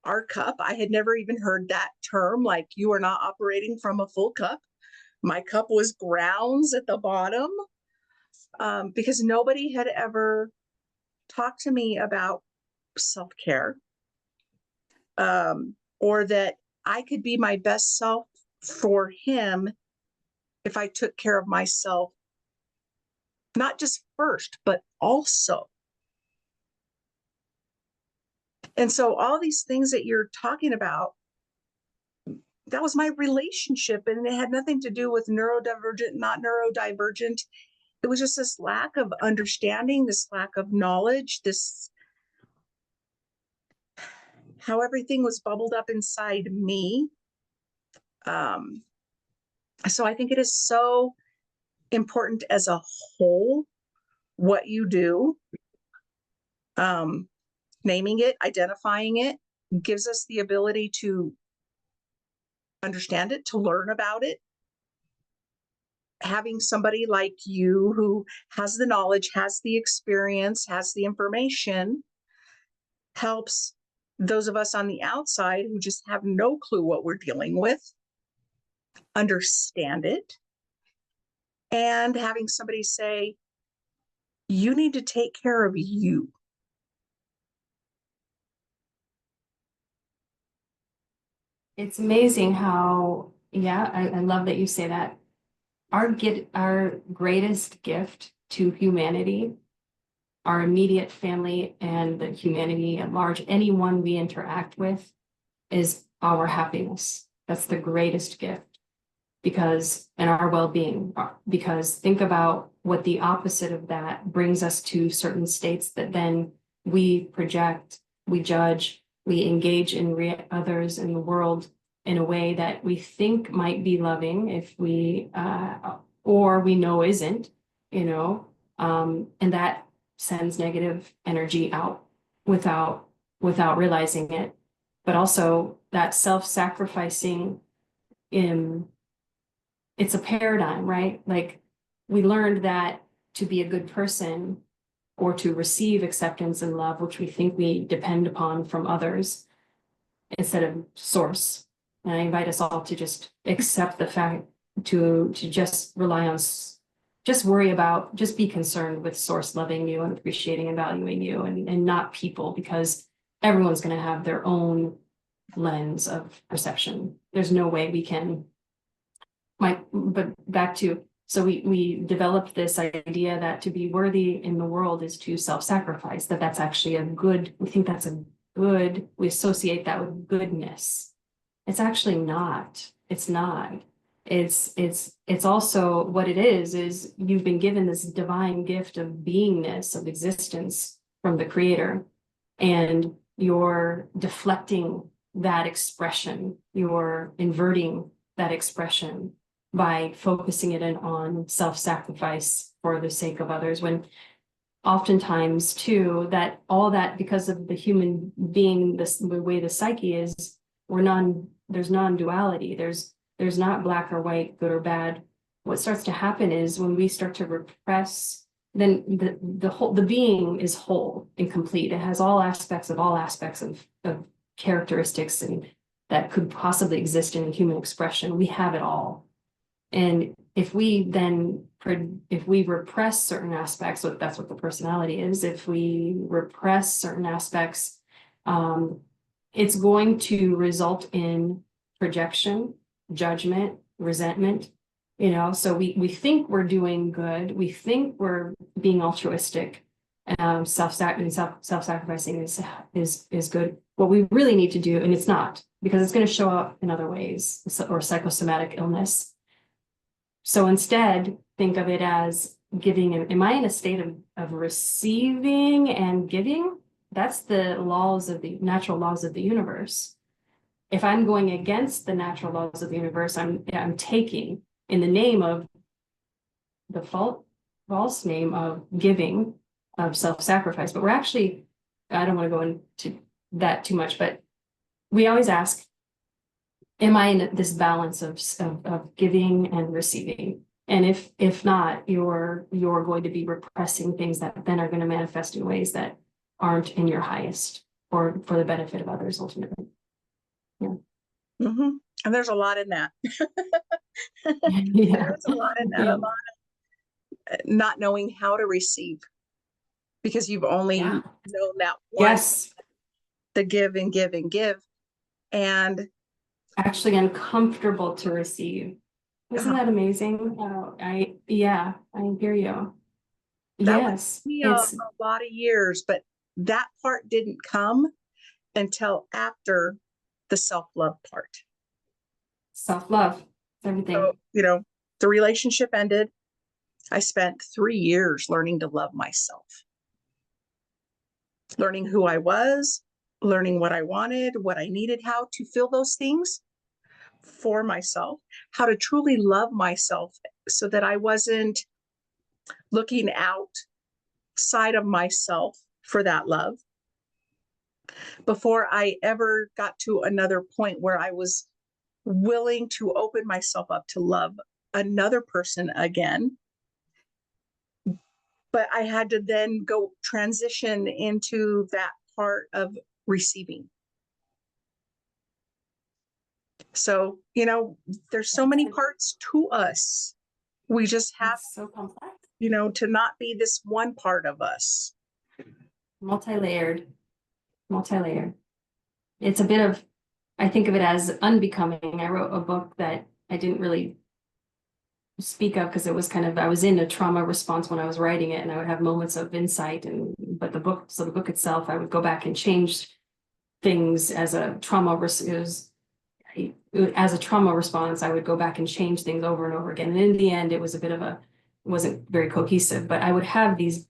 our cup. I had never even heard that term, like you are not operating from a full cup. My cup was grounds at the bottom, because nobody had ever talked to me about self-care, or that I could be my best self for him if I took care of myself, not just first, but also. And so all these things that you're talking about, that was my relationship, and it had nothing to do with neurodivergent, not neurodivergent. It was just this lack of understanding, this lack of knowledge, this how everything was bubbled up inside me. So I think it is so important as a whole what you do. Naming it, identifying it, gives us the ability to understand it, to learn about it. Having somebody like you who has the knowledge, has the experience, has the information, helps those of us on the outside who just have no clue what we're dealing with understand it. And having somebody say, you need to take care of you. It's amazing how, I love that you say that. Our greatest gift to humanity, our immediate family and the humanity at large, anyone we interact with, is our happiness. That's the greatest gift, and our well-being, because think about what the opposite of that brings us to certain states that then we project, we judge, we engage in others in the world in a way that we think might be loving if we, or we know isn't, and that sends negative energy out without realizing it. But also that self-sacrificing it's a paradigm, right? Like we learned that to be a good person or to receive acceptance and love, which we think we depend upon from others instead of source. And I invite us all to just accept the fact to just rely on, just be concerned with source loving you and appreciating and valuing you, and not people, because everyone's going to have their own lens of perception. There's no way we can. But back to, so we developed this idea that to be worthy in the world is to self-sacrifice, that's actually we think that's we associate that with goodness. It's actually not. It's not. It's also what it is you've been given this divine gift of beingness, of existence from the Creator, and you're deflecting that expression, you're inverting that expression by focusing it in on self-sacrifice for the sake of others, when oftentimes too, that all that, because of the human being, the way the psyche is, there's non-duality. There's not black or white, good or bad. What starts to happen is when we start to repress, then the being is whole and complete. It has all aspects of characteristics and that could possibly exist in human expression. We have it all. And if we repress certain aspects, that's what the personality is. If we repress certain aspects, it's going to result in projection, judgment, resentment. So we think we're doing good. We think we're being altruistic. Self-sacrificing is good. What we really need to do, and it's not, because it's going to show up in other ways, or psychosomatic illness. So instead, think of it as giving. Am I in a state of receiving and giving? That's the natural laws of the universe. If I'm going against the natural laws of the universe, I'm taking in the name of the false name of giving, of self-sacrifice. But we're actually, I don't want to go into that too much, but we always ask, am I in this balance of giving and receiving? And if not, you're going to be repressing things that then are going to manifest in ways that aren't in your highest or for the benefit of others ultimately. Yeah. Mm-hmm. And there's a lot in that. Yeah. There's a lot in that. Yeah. A lot of not knowing how to receive because you've only Yeah. known that one, Yes. the give and give and give. And Actually uncomfortable to receive. Isn't that amazing? I hear you. that would Yes, be it's a lot of years, but that part didn't come until after the self-love part. self-love. It's everything. So, the relationship ended. I spent 3 years learning to love myself, learning who I was, learning what I wanted, what I needed, how to feel those things for myself, how to truly love myself so that I wasn't looking outside of myself for that love before I ever got to another point where I was willing to open myself up to love another person again. But I had to then go transition into that part of receiving. So, there's so many parts to us. We just have, It's so complex. to not be this one part of us. Multi-layered. It's a bit of, I think of it as unbecoming. I wrote a book that I didn't really speak of because it was I was in a trauma response when I was writing it, and I would have moments of insight, but the book itself, I would go back and change things as a trauma response. I would go back and change things over and over again. And in the end, it wasn't very cohesive, but I would have these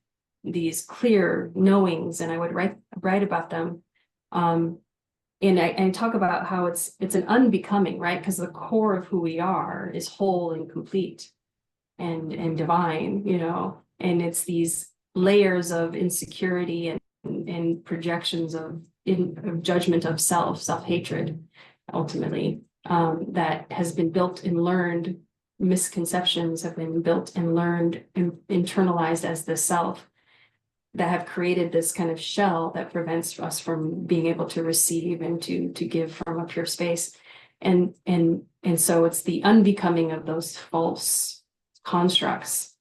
clear knowings, and I would write about them. And I talk about how it's an unbecoming, right? Because the core of who we are is whole and complete and divine, and it's these layers of insecurity and projections of judgment of self-hatred, ultimately, that has been built and learned. Misconceptions have been built and learned and internalized as the self, that have created this kind of shell that prevents us from being able to receive and to give from a pure space. And so it's the unbecoming of those false constructs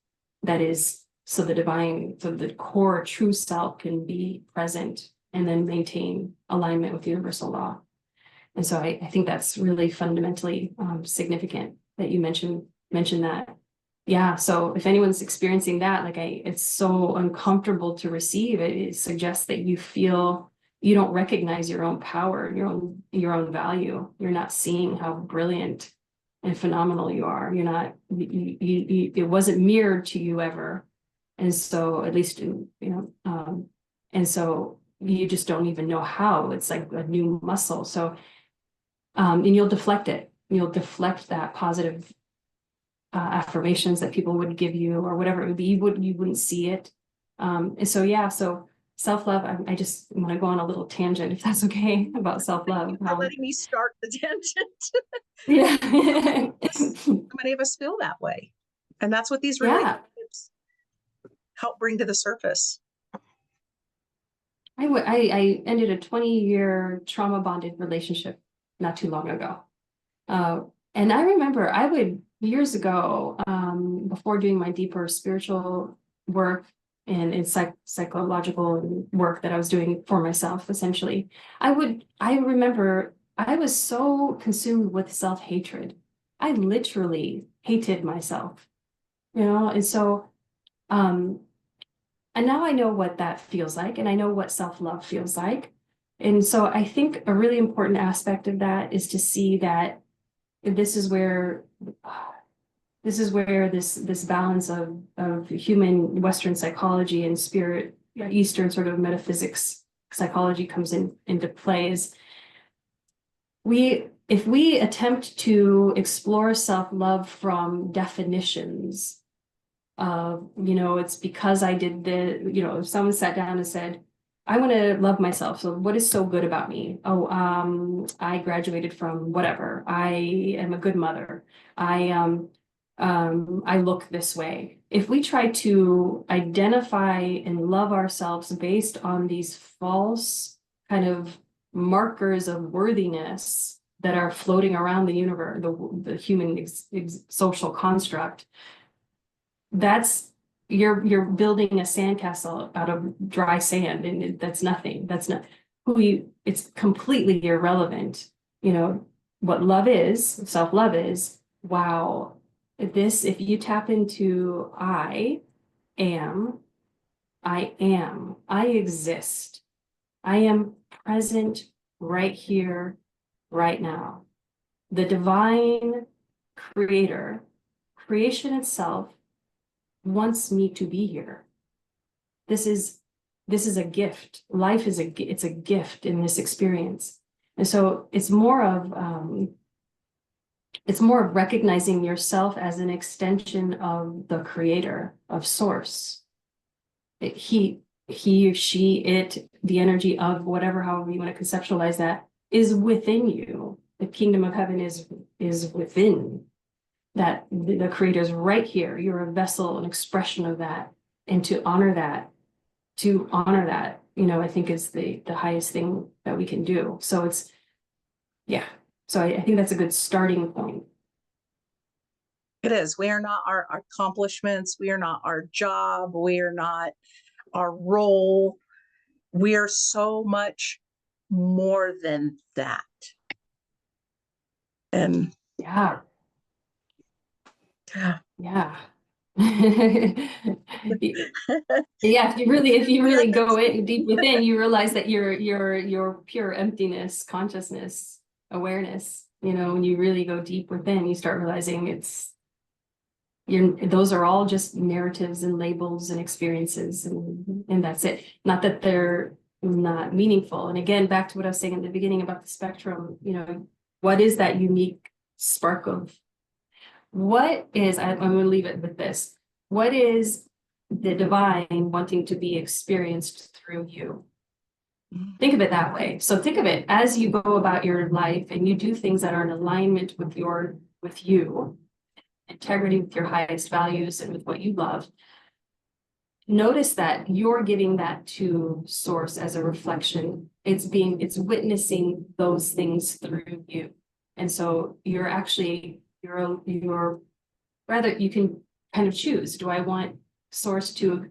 that is, so the core true self can be present and then maintain alignment with universal law. And so I think that's really fundamentally significant that you mentioned that. Yeah, so if anyone's experiencing that, it's so uncomfortable to receive. It suggests that you feel you don't recognize your own power, your own value. You're not seeing how brilliant and phenomenal you are. You're not. It wasn't mirrored to you ever, and so at least and so you just don't even know how. It's like a new muscle. So, and you'll deflect it. You'll deflect that positive affirmations that people would give you or whatever it would be. You wouldn't see it. And so self-love, I just want to go on a little tangent, if that's okay, about self-love. For letting me start the tangent. Yeah. Many of us feel that way. And that's what these relationships help bring to the surface. I ended a 20-year trauma bonded relationship not too long ago. And I remember years ago, before doing my deeper spiritual work and in psychological work that I was doing for myself, essentially, I remember I was so consumed with self-hatred. I literally hated myself, and so, and now I know what that feels like, and I know what self-love feels like. And so I think a really important aspect of that is to see that this is where This is where this balance of human Western psychology and spirit, Eastern sort of metaphysics psychology comes into play. Is if we attempt to explore self-love from definitions of, it's because I did if someone sat down and said, I want to love myself. So what is so good about me? Oh, I graduated from whatever. I am a good mother. I look this way. If we try to identify and love ourselves based on these false kind of markers of worthiness that are floating around the universe, the human social construct, you're building a sandcastle out of dry sand, and that's nothing. That's not who you. It's completely irrelevant. What love is, self-love is. Wow, if you tap into I am, I exist, I am present right here, right now. The divine creator, creation itself wants me to be here. This is a gift. Life is it's a gift in this experience. And so it's more of recognizing yourself as an extension of the creator, of source. He or she, it, the energy of whatever, however you want to conceptualize that, is within you. The kingdom of heaven is within. That the creator is right here. You're a vessel, an expression of that. And to honor that, I think is the highest thing that we can do. So it's, yeah. So I think that's a good starting point. It is. We are not our accomplishments. We are not our job. We are not our role. We are so much more than that. And yeah. Yeah. Yeah, if you really go in deep within, you realize that you're pure emptiness, consciousness, awareness. When you really go deep within, you start realizing those are all just narratives and labels and experiences, and that's it. Not that they're not meaningful. And again, back to what I was saying in the beginning about the spectrum, what is that unique spark of what is, I'm going to leave it with this. What is the divine wanting to be experienced through you? Think of it that way. So think of it as you go about your life and you do things that are in alignment with you, integrity with your highest values and with what you love. Notice that you're giving that to source as a reflection. It's witnessing those things through you. And so you're rather, you can kind of choose, do I want source to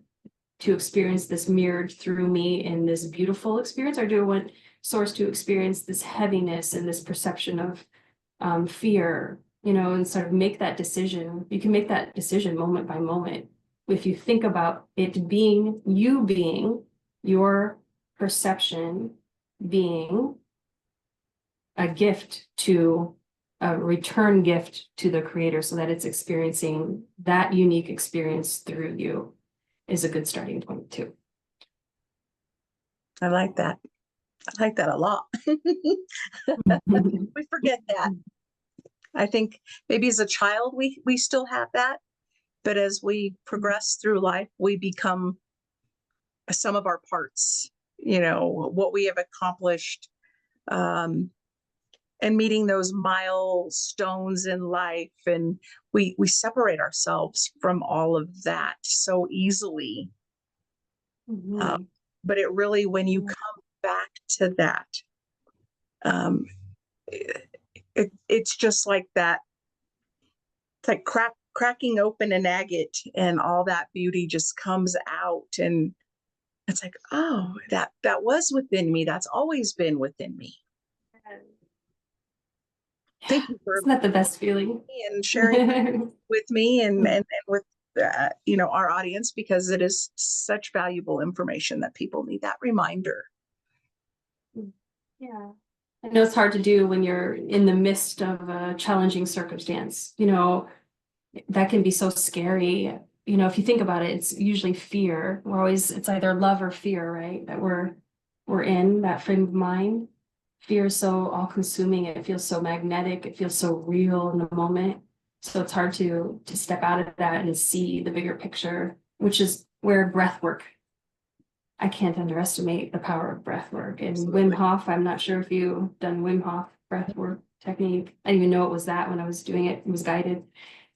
experience this mirrored through me in this beautiful experience, or do I want source to experience this heaviness and this perception of fear, and sort of make that decision. You can make that decision moment by moment. If you think about it being your perception being a gift to a return gift to the creator, so that it's experiencing that unique experience through you, is a good starting point too. I like that. I like that a lot. We forget that. I think maybe as a child, we still have that, but as we progress through life, we become a sum of our parts, what we have accomplished, and meeting those milestones in life. And we separate ourselves from all of that so easily. But it really, when you come back to that, it's just like that. It's like cracking open an agate, and all that beauty just comes out, and it's like, oh, that was within me. That's always been within me. Thank you for, isn't that the best feeling? And sharing with me and with our audience, because it is such valuable information that people need that reminder. Yeah. I know it's hard to do when you're in the midst of a challenging circumstance. that can be so scary. You know, if you think about it, it's usually fear. It's either love or fear, right? That we're in that frame of mind. Fear is so all consuming. It feels so magnetic. It feels so real in the moment. So it's hard to step out of that and see the bigger picture, which is where breath work. I can't underestimate the power of breath work. And Absolutely. Wim Hof, I'm not sure if you've done Wim Hof breath work technique. I didn't even know it was that when I was doing it. It was guided.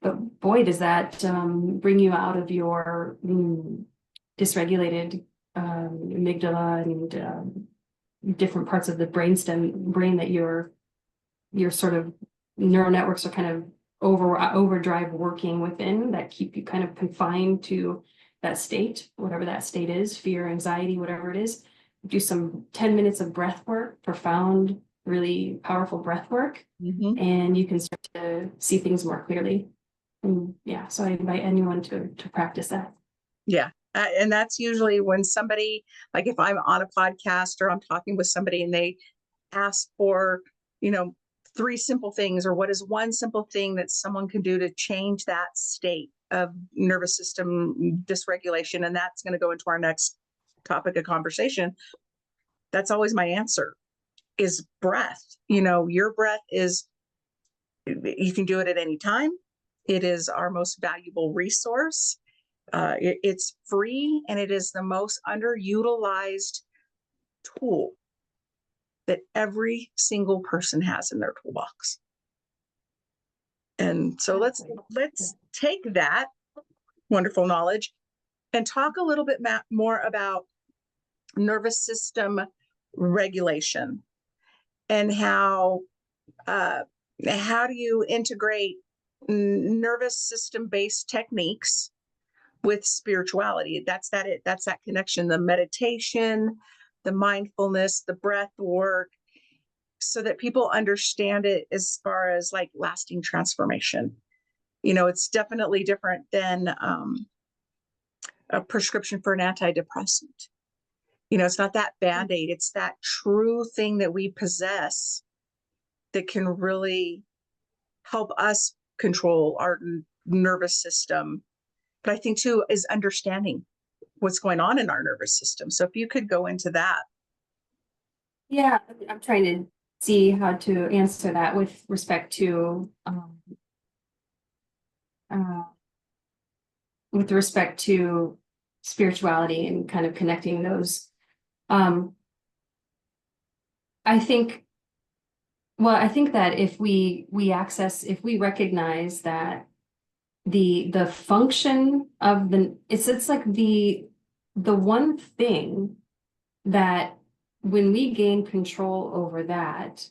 But boy, does that bring you out of your dysregulated amygdala and different parts of the brain that your sort of neural networks are kind of overdrive working within, that keep you kind of confined to that state, whatever that state is, fear, anxiety, whatever it is. Do some 10 minutes of breath work, profound, really powerful breath work, and you can start to see things more clearly. And yeah, so I invite anyone to practice that. Yeah. And that's usually when somebody, like if I'm on a podcast or I'm talking with somebody and they ask for, you know, 3 simple things, or what is one simple thing that someone can do to change that state of nervous system dysregulation. And that's going to go into our next topic of conversation. That's always my answer, is breath. You know, your breath is, you can do it at any time. It is our most valuable resource. It's free, and it is the most underutilized tool that every single person has in their toolbox. And so let's take that wonderful knowledge and talk a little bit more about nervous system regulation, and how do you integrate nervous system based techniques with spirituality. That's that connection, the meditation, the mindfulness, the breath work, so that people understand it as far as like lasting transformation. You know, it's definitely different than a prescription for an antidepressant. You know, it's not that Band-Aid, it's that true thing that we possess that can really help us control our nervous system. But I think too is understanding what's going on in our nervous system. So if you could go into that. Yeah, I'm trying to see how to answer that with respect to spirituality and kind of connecting those. I think that if we recognize that the function of it's like the one thing that when we gain control over that,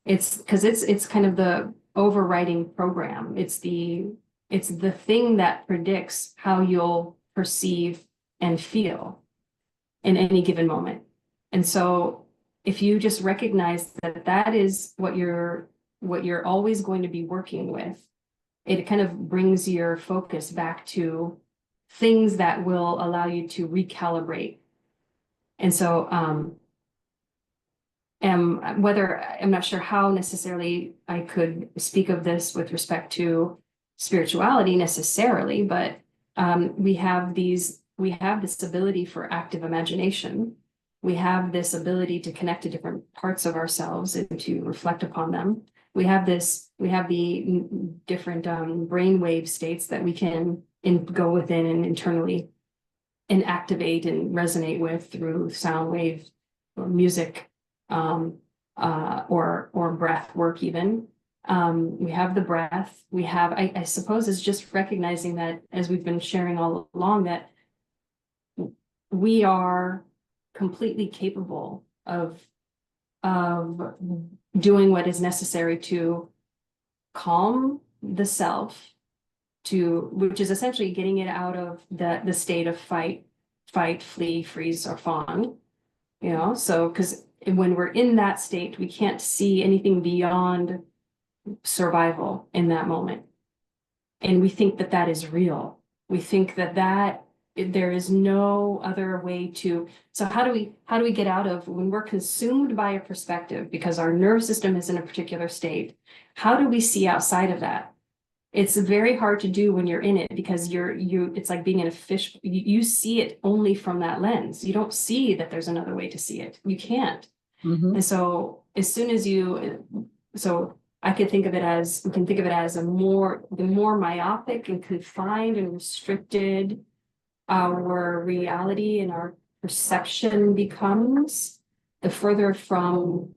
it's because it's kind of the overriding program. It's the thing that predicts how you'll perceive and feel in any given moment. And so if you just recognize that that is what you're always going to be working with, it kind of brings your focus back to things that will allow you to recalibrate. And so I'm not sure how necessarily I could speak of this with respect to spirituality necessarily, but we have this ability for active imagination. We have this ability to connect to different parts of ourselves and to reflect upon them. We have the different brainwave states that we can go within and internally and activate and resonate with through sound wave or music, or breath work even. We have the breath. We have, I suppose, is just recognizing that, as we've been sharing all along, that we are completely capable of doing what is necessary to calm the self, which is essentially getting it out of the state of fight, flee, freeze, or fawn. You know, so because when we're in that state, we can't see anything beyond survival in that moment. And we think that that is real. We think that there is no other way to. So how do we get out of, when we're consumed by a perspective because our nervous system is in a particular state? How do we see outside of that? it's very hard to do when you're in it, because it's like being in a fish. You see it only from that lens. You don't see that there's another way to see it. You can't. Mhm. And so as soon as so I could think of it as, we can think of it as the more myopic and confined and restricted our reality and our perception becomes, the further from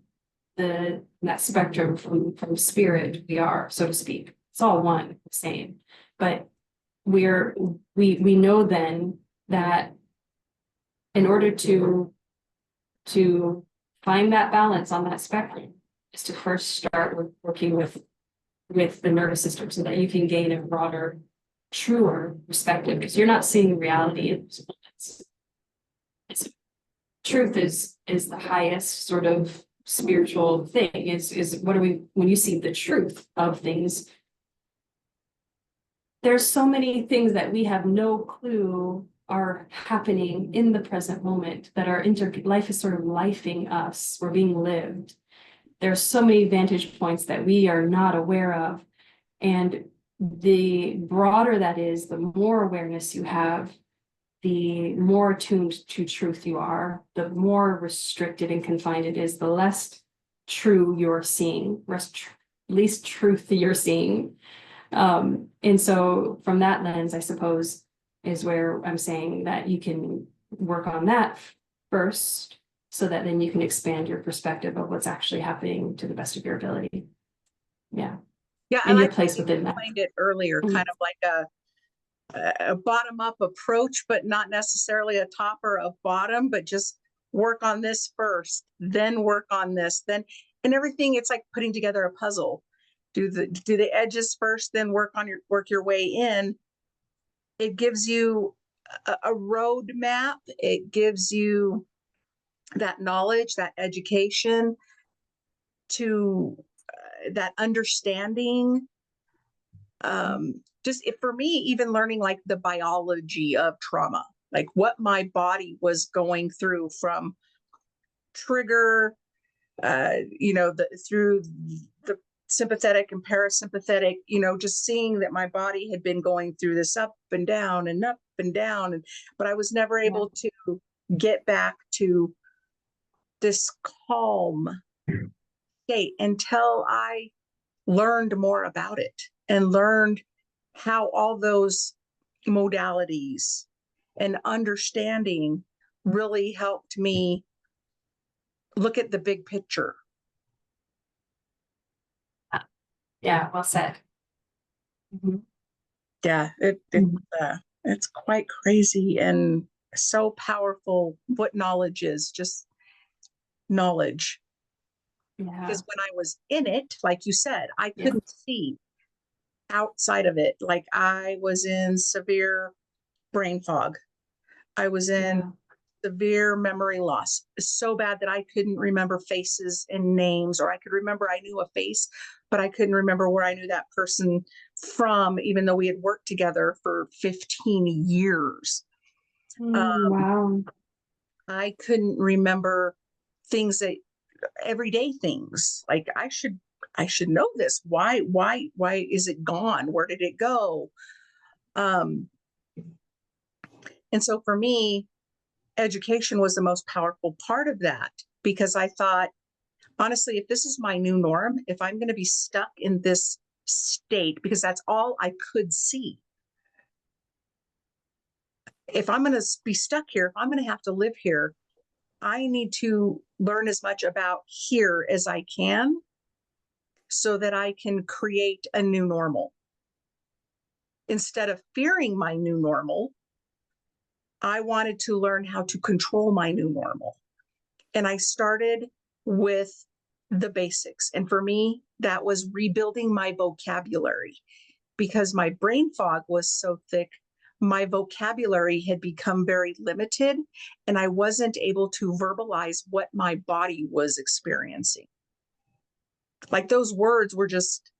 that spectrum from spirit we are, so to speak. It's all one, same. But we know then that in order to find that balance on that spectrum is to first start with working with the nervous system, so that you can gain a broader, truer perspective, because you're not seeing reality in those moments. Truth is the highest sort of spiritual thing, is what are we, when you see the truth of things, there's so many things that we have no clue are happening in the present moment, that are life is sort of lifing us, we're being lived. There's so many vantage points that we are not aware of, and the broader that is, the more awareness you have, the more attuned to truth you are, the more restricted and confined it is, the less true you're seeing, least truth you're seeing. And so from that lens, I suppose, is where I'm saying that you can work on that first, so that then you can expand your perspective of what's actually happening to the best of your ability. Yeah. Yeah, I And your like place how you within that. explained it earlier, kind of like a bottom-up approach, but not necessarily a top or a bottom, but just work on this first, then work on this, then, and everything. It's like putting together a puzzle. Do the edges first, then work your way in. It gives you a road map. It gives you that knowledge, that education, to that understanding. Just for me, even learning like the biology of trauma, like what my body was going through from trigger, through the sympathetic and parasympathetic, just seeing that my body had been going through this up and down and up and down, but I was never able to get back to this calm state until I learned more about it and learned how all those modalities and understanding really helped me look at the big picture. Yeah, well said. Mm-hmm. Yeah, it's quite crazy and so powerful what knowledge is, just knowledge. Yeah. Because when I was in it, like you said, I couldn't see outside of it. Like I was in severe brain fog. I was in severe memory loss, so bad that I couldn't remember faces and names, or I could remember I knew a face, but I couldn't remember where I knew that person from, even though we had worked together for 15 years. Wow. I couldn't remember things, that everyday things, like I should know this. Why is it gone? Where did it go? And so for me, education was the most powerful part of that, because I thought, honestly, if this is my new norm, if I'm going to be stuck in this state, because that's all I could see, if I'm going to be stuck here, if I'm going to have to live here, I need to learn as much about here as I can, so that I can create a new normal. Instead of fearing my new normal, I wanted to learn how to control my new normal. And I started with the basics. And for me, that was rebuilding my vocabulary, because my brain fog was so thick. My vocabulary had become very limited, and I wasn't able to verbalize what my body was experiencing. Like those words were just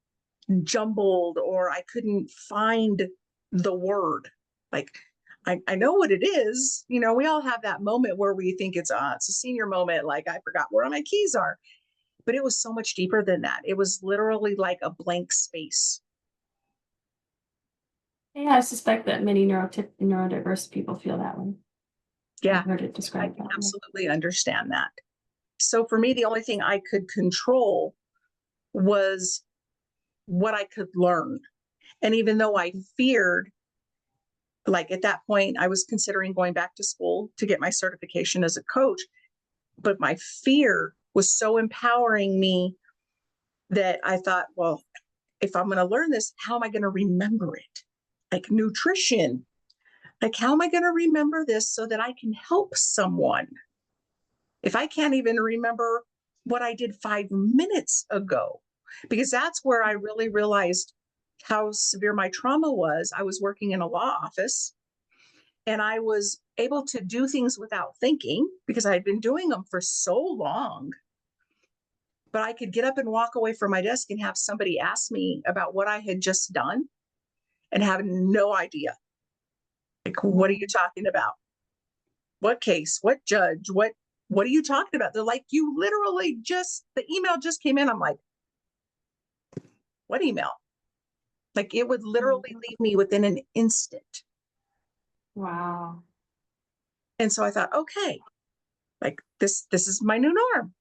jumbled, or I couldn't find the word. Like, I know what it is. We all have that moment where we think it's a senior moment, like I forgot where my keys are. But it was so much deeper than that. It was literally like a blank space. Yeah, I suspect that many neurodiverse people feel that way. Yeah, I've heard it I described can that way. absolutely understand that. So for me, the only thing I could control was what I could learn. And even though I feared, like at that point, I was considering going back to school to get my certification as a coach, but my fear was so empowering me that I thought, well, if I'm going to learn this, how am I going to remember it? Like nutrition, like how am I going to remember this so that I can help someone? If I can't even remember what I did 5 minutes ago, because that's where I really realized how severe my trauma was. I was working in a law office and I was able to do things without thinking because I had been doing them for so long. But I could get up and walk away from my desk and have somebody ask me about what I had just done and have no idea. Like, what are you talking about? What case? What judge? What are you talking about? They're like, you literally just, the email just came in. I'm like, what email? Like it would literally leave me within an instant. Wow. And so I thought, okay, like this is my new norm.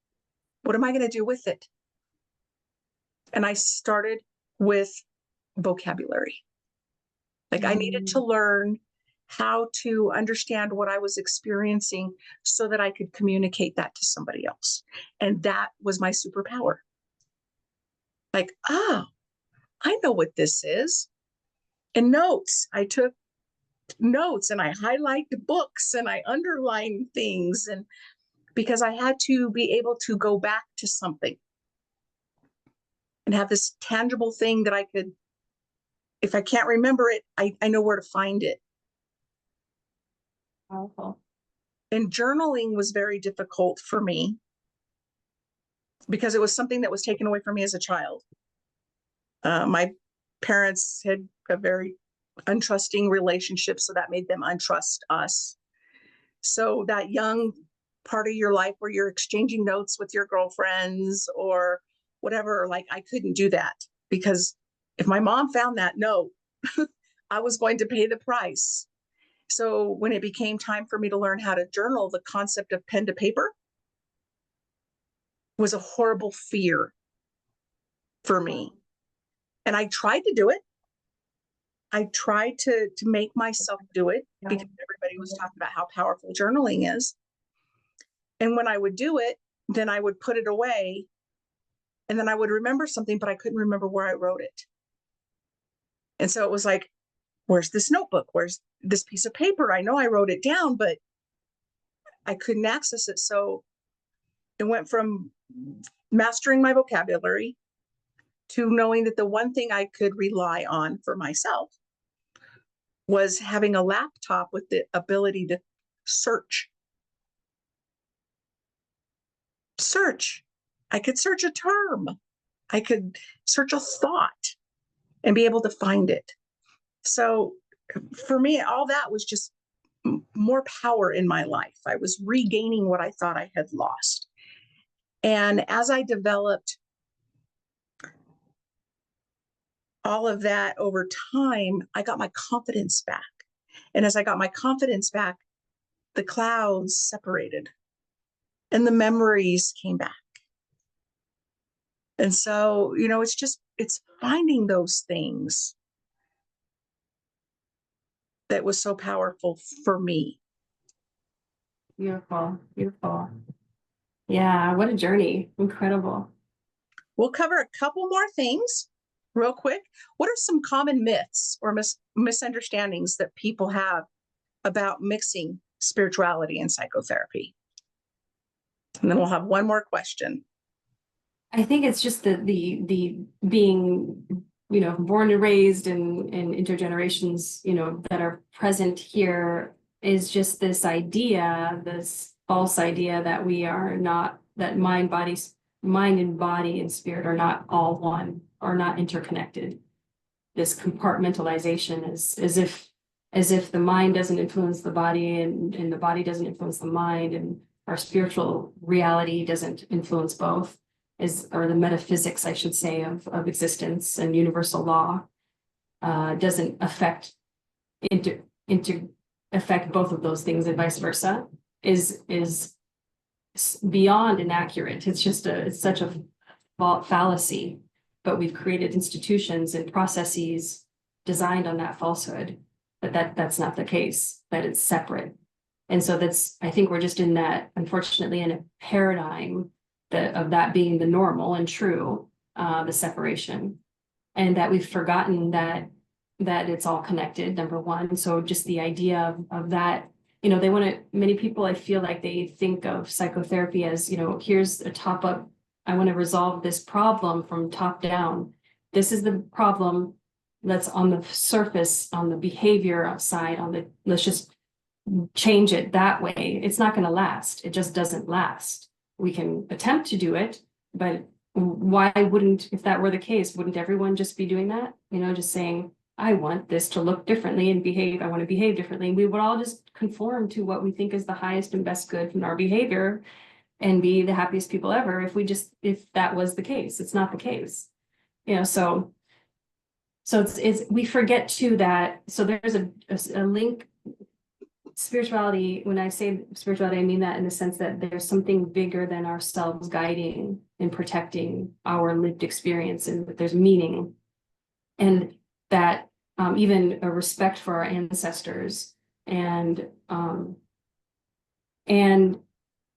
What am I going to do with it? And I started with vocabulary. Like I needed to learn how to understand what I was experiencing so that I could communicate that to somebody else. And that was my superpower. Like, oh, I know what this is. And notes, I took notes and I highlighted books and I underlined things. And because I had to be able to go back to something and have this tangible thing that I could, if I can't remember it, I know where to find it. Powerful. And journaling was very difficult for me because it was something that was taken away from me as a child. My parents had a very untrusting relationship, so that made them untrust us. So that young part of your life where you're exchanging notes with your girlfriends or whatever, like I couldn't do that because if my mom found that note, I was going to pay the price. So when it became time for me to learn how to journal, the concept of pen to paper was a horrible fear for me. And I tried to do it. I tried to make myself do it because everybody was talking about how powerful journaling is. And when I would do it, then I would put it away and then I would remember something, but I couldn't remember where I wrote it. And so it was like, where's this notebook? Where's this piece of paper? I know I wrote it down, but I couldn't access it. So it went from mastering my vocabulary to knowing that the one thing I could rely on for myself was having a laptop with the ability to search. Search. I could search a term. I could search a thought and be able to find it. So for me, all that was just more power in my life. I was regaining what I thought I had lost. And as I developed all of that over time, I got my confidence back. And as I got my confidence back, the clouds separated and the memories came back. And so, it's finding those things that was so powerful for me. Beautiful. Beautiful. Yeah. What a journey. Incredible. We'll cover a couple more things real quick. What are some common myths or misunderstandings that people have about mixing spirituality and psychotherapy? And then we'll have one more question. I think it's just the being, born and raised in intergenerations, that are present here is just this idea, this false idea that we are not, that mind and body and spirit are not all one, are not interconnected. This compartmentalization is as if the mind doesn't influence the body and the body doesn't influence the mind and our spiritual reality doesn't influence both, or the metaphysics, I should say, of existence and universal law doesn't affect into affect both of those things and vice versa is beyond inaccurate. It's such a fallacy, but we've created institutions and processes designed on that falsehood, but that's not the case, that it's separate. And so I think we're just in that, unfortunately, in a paradigm of that being the normal and true, the separation, and that we've forgotten that it's all connected, number one. So just the idea of that, many people, I feel like they think of psychotherapy as, here's a top up, I want to resolve this problem from top down. This is the problem that's on the surface, on the behavior side, let's just change it that way. It's not going to last. It just doesn't last. We can attempt to do it, but why wouldn't, if that were the case, wouldn't everyone just be doing that? Just saying, I want this to look differently and I want to behave differently. We would all just conform to what we think is the highest and best good from our behavior and be the happiest people ever if that was the case. It's not the case. So it's we forget too that, so there's a link. Spirituality, when I say spirituality, I mean that in the sense that there's something bigger than ourselves guiding and protecting our lived experience, and that there's meaning, and that even a respect for our ancestors and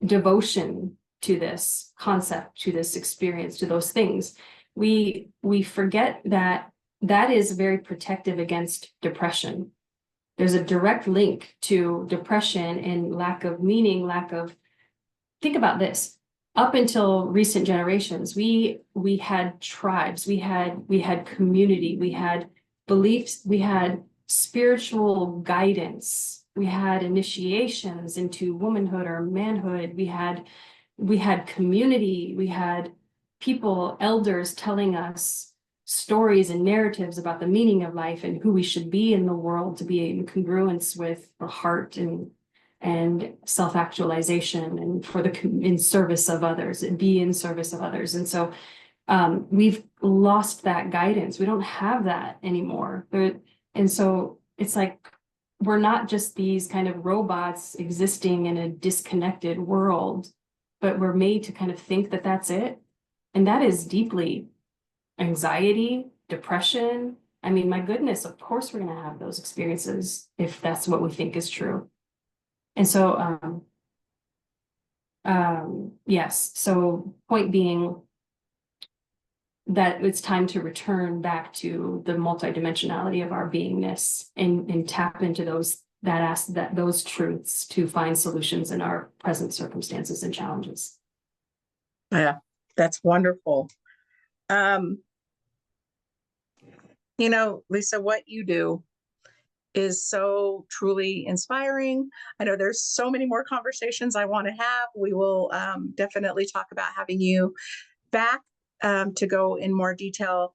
devotion to this concept, to this experience, to those things. We forget that is very protective against depression. There's a direct link to depression and lack of meaning, think about this. Up until recent generations, we had tribes, we had community, we had beliefs, we had spiritual guidance, we had initiations into womanhood or manhood, we had community, we had people, elders telling us stories and narratives about the meaning of life and who we should be in the world to be in congruence with the heart and self-actualization and in service of others and be in service of others. And so we've lost that guidance. We don't have that anymore. And so it's like, we're not just these kind of robots existing in a disconnected world, but we're made to kind of think that that's it. And that is deeply anxiety, depression. I mean, my goodness, of course we're going to have those experiences if that's what we think is true. And so, yes. So point being that it's time to return back to the multidimensionality of our beingness and tap into those truths to find solutions in our present circumstances and challenges. Yeah, that's wonderful. Lisa, what you do is so truly inspiring. I know there's so many more conversations I want to have. We will definitely talk about having you back to go in more detail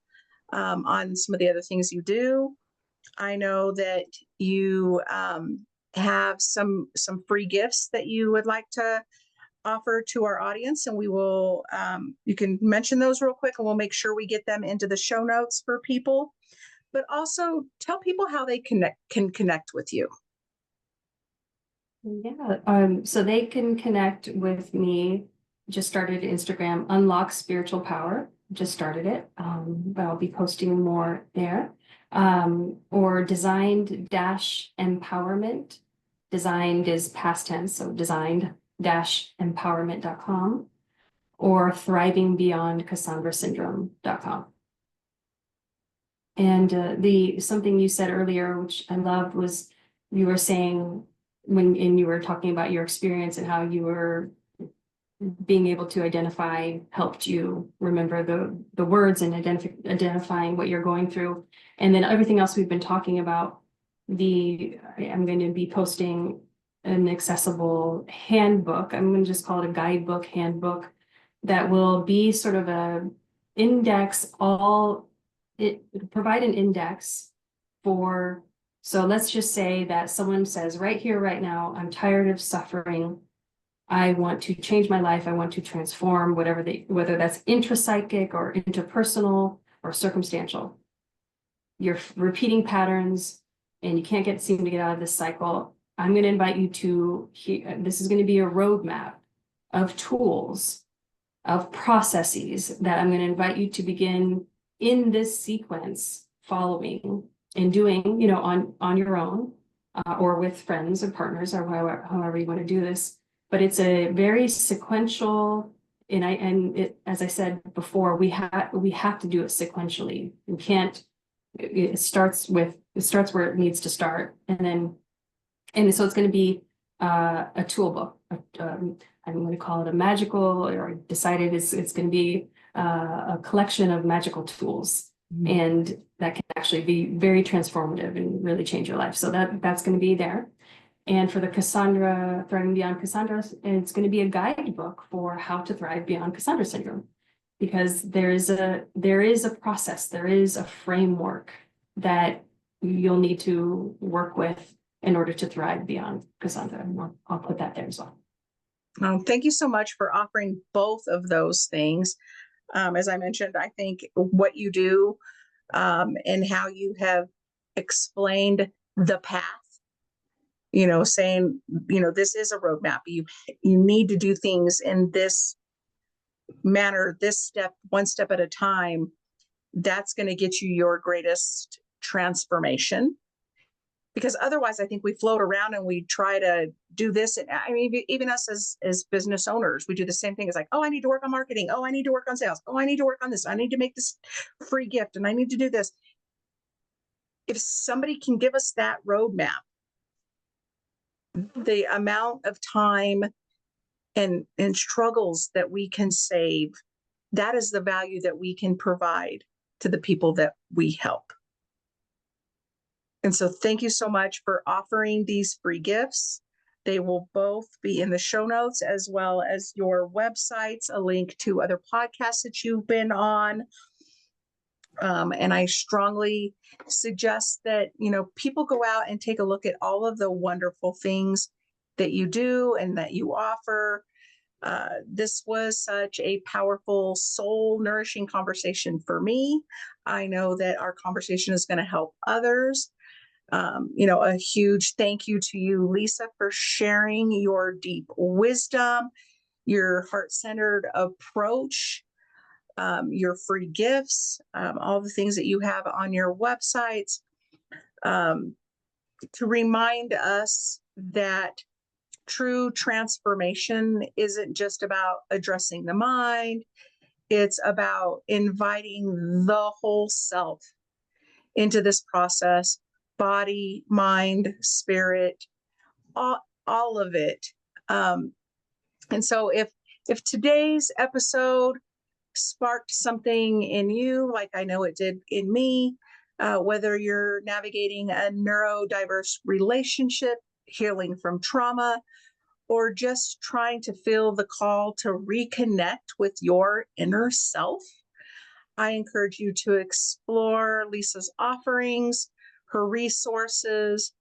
on some of the other things you do. I know that you have some free gifts that you would like to offer to our audience, and we will you can mention those real quick and we'll make sure we get them into the show notes for people, but also tell people how they can connect with you. Yeah, so they can connect with me. Just started Instagram, Unlock Spiritual Power, just started it, but I'll be posting more there. Or Designed-Empowerment. Designed is past tense, so designed-empowerment.com, or ThrivingBeyondCassandraSyndrome.com. And something you said earlier, which I loved, was you were saying and you were talking about your experience and how you were being able to identify helped you remember the words and identifying what you're going through. And then everything else we've been talking about, I'm going to be posting an accessible handbook. I'm going to just call it a guidebook, handbook, that will be sort of a index, provide an index for, so let's just say that someone says right here, right now, I'm tired of suffering. I want to change my life. I want to transform, whether that's intrapsychic or interpersonal or circumstantial. You're repeating patterns. and you can't seem to get out of this cycle, I'm going to invite you to, this is going to be a roadmap of tools, of processes that I'm going to invite you to begin in this sequence, following and doing, you know, on your own, or with friends or partners, or however you want to do this. But it's a very sequential, as I said before, we have to do it sequentially. We can't. It starts where it needs to start, and so it's going to be a tool book. I'm going to call it a magical, or I decided it's going to be a collection of magical tools, and that can actually be very transformative and really change your life. So that's going to be there. And for the Cassandra, Thriving Beyond Cassandra, it's going to be a guidebook for how to thrive beyond Cassandra syndrome, because there is a process, there is a framework that you'll need to work with in order to thrive beyond Cassandra. And I'll put that there as well. Thank you so much for offering both of those things. As I mentioned, I think what you do and how you have explained the path, you know, saying, you know, this is a roadmap. You need to do things in this manner, this step, one step at a time. That's going to get you your greatest transformation. Because otherwise, I think we float around and we try to do this. I mean, even us as business owners, we do the same thing. It's like, oh, I need to work on marketing. Oh, I need to work on sales. Oh, I need to work on this. I need to make this free gift, and I need to do this. If somebody can give us that roadmap, the amount of time and struggles that we can save, that is the value that we can provide to the people that we help. And so thank you so much for offering these free gifts. They will both be in the show notes, as well as your websites, a link to other podcasts that you've been on. And I strongly suggest that, you know, people go out and take a look at all of the wonderful things that you do and that you offer. This was such a powerful, soul-nourishing conversation for me. I know that our conversation is going to help others. You know, a huge thank you to you, Lisa, for sharing your deep wisdom, your heart-centered approach, your free gifts, all the things that you have on your websites, to remind us that true transformation isn't just about addressing the mind. It's about inviting the whole self into this process. Body, mind, spirit, all of it. And so if today's episode sparked something in you, like I know it did in me, whether you're navigating a neurodiverse relationship, healing from trauma, or just trying to feel the call to reconnect with your inner self, I encourage you to explore Lisa's offerings, her resources,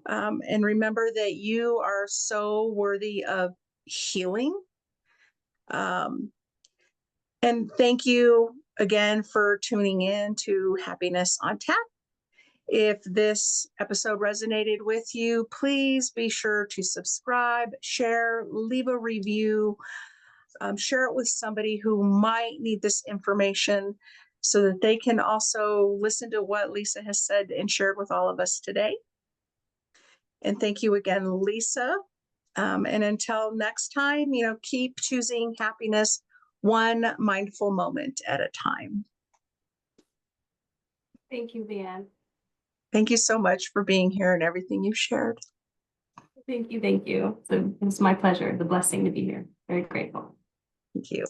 and remember that you are so worthy of healing. And thank you again for tuning in to Happiness on Tap. If this episode resonated with you, please be sure to subscribe, share, leave a review, share it with somebody who might need this information, so that they can also listen to what Lisa has said and shared with all of us today. And thank you again, Lisa. And until next time, you know, keep choosing happiness one mindful moment at a time. Thank you, Leanne. Thank you so much for being here and everything you've shared. Thank you. It's my pleasure, the blessing to be here. Very grateful. Thank you.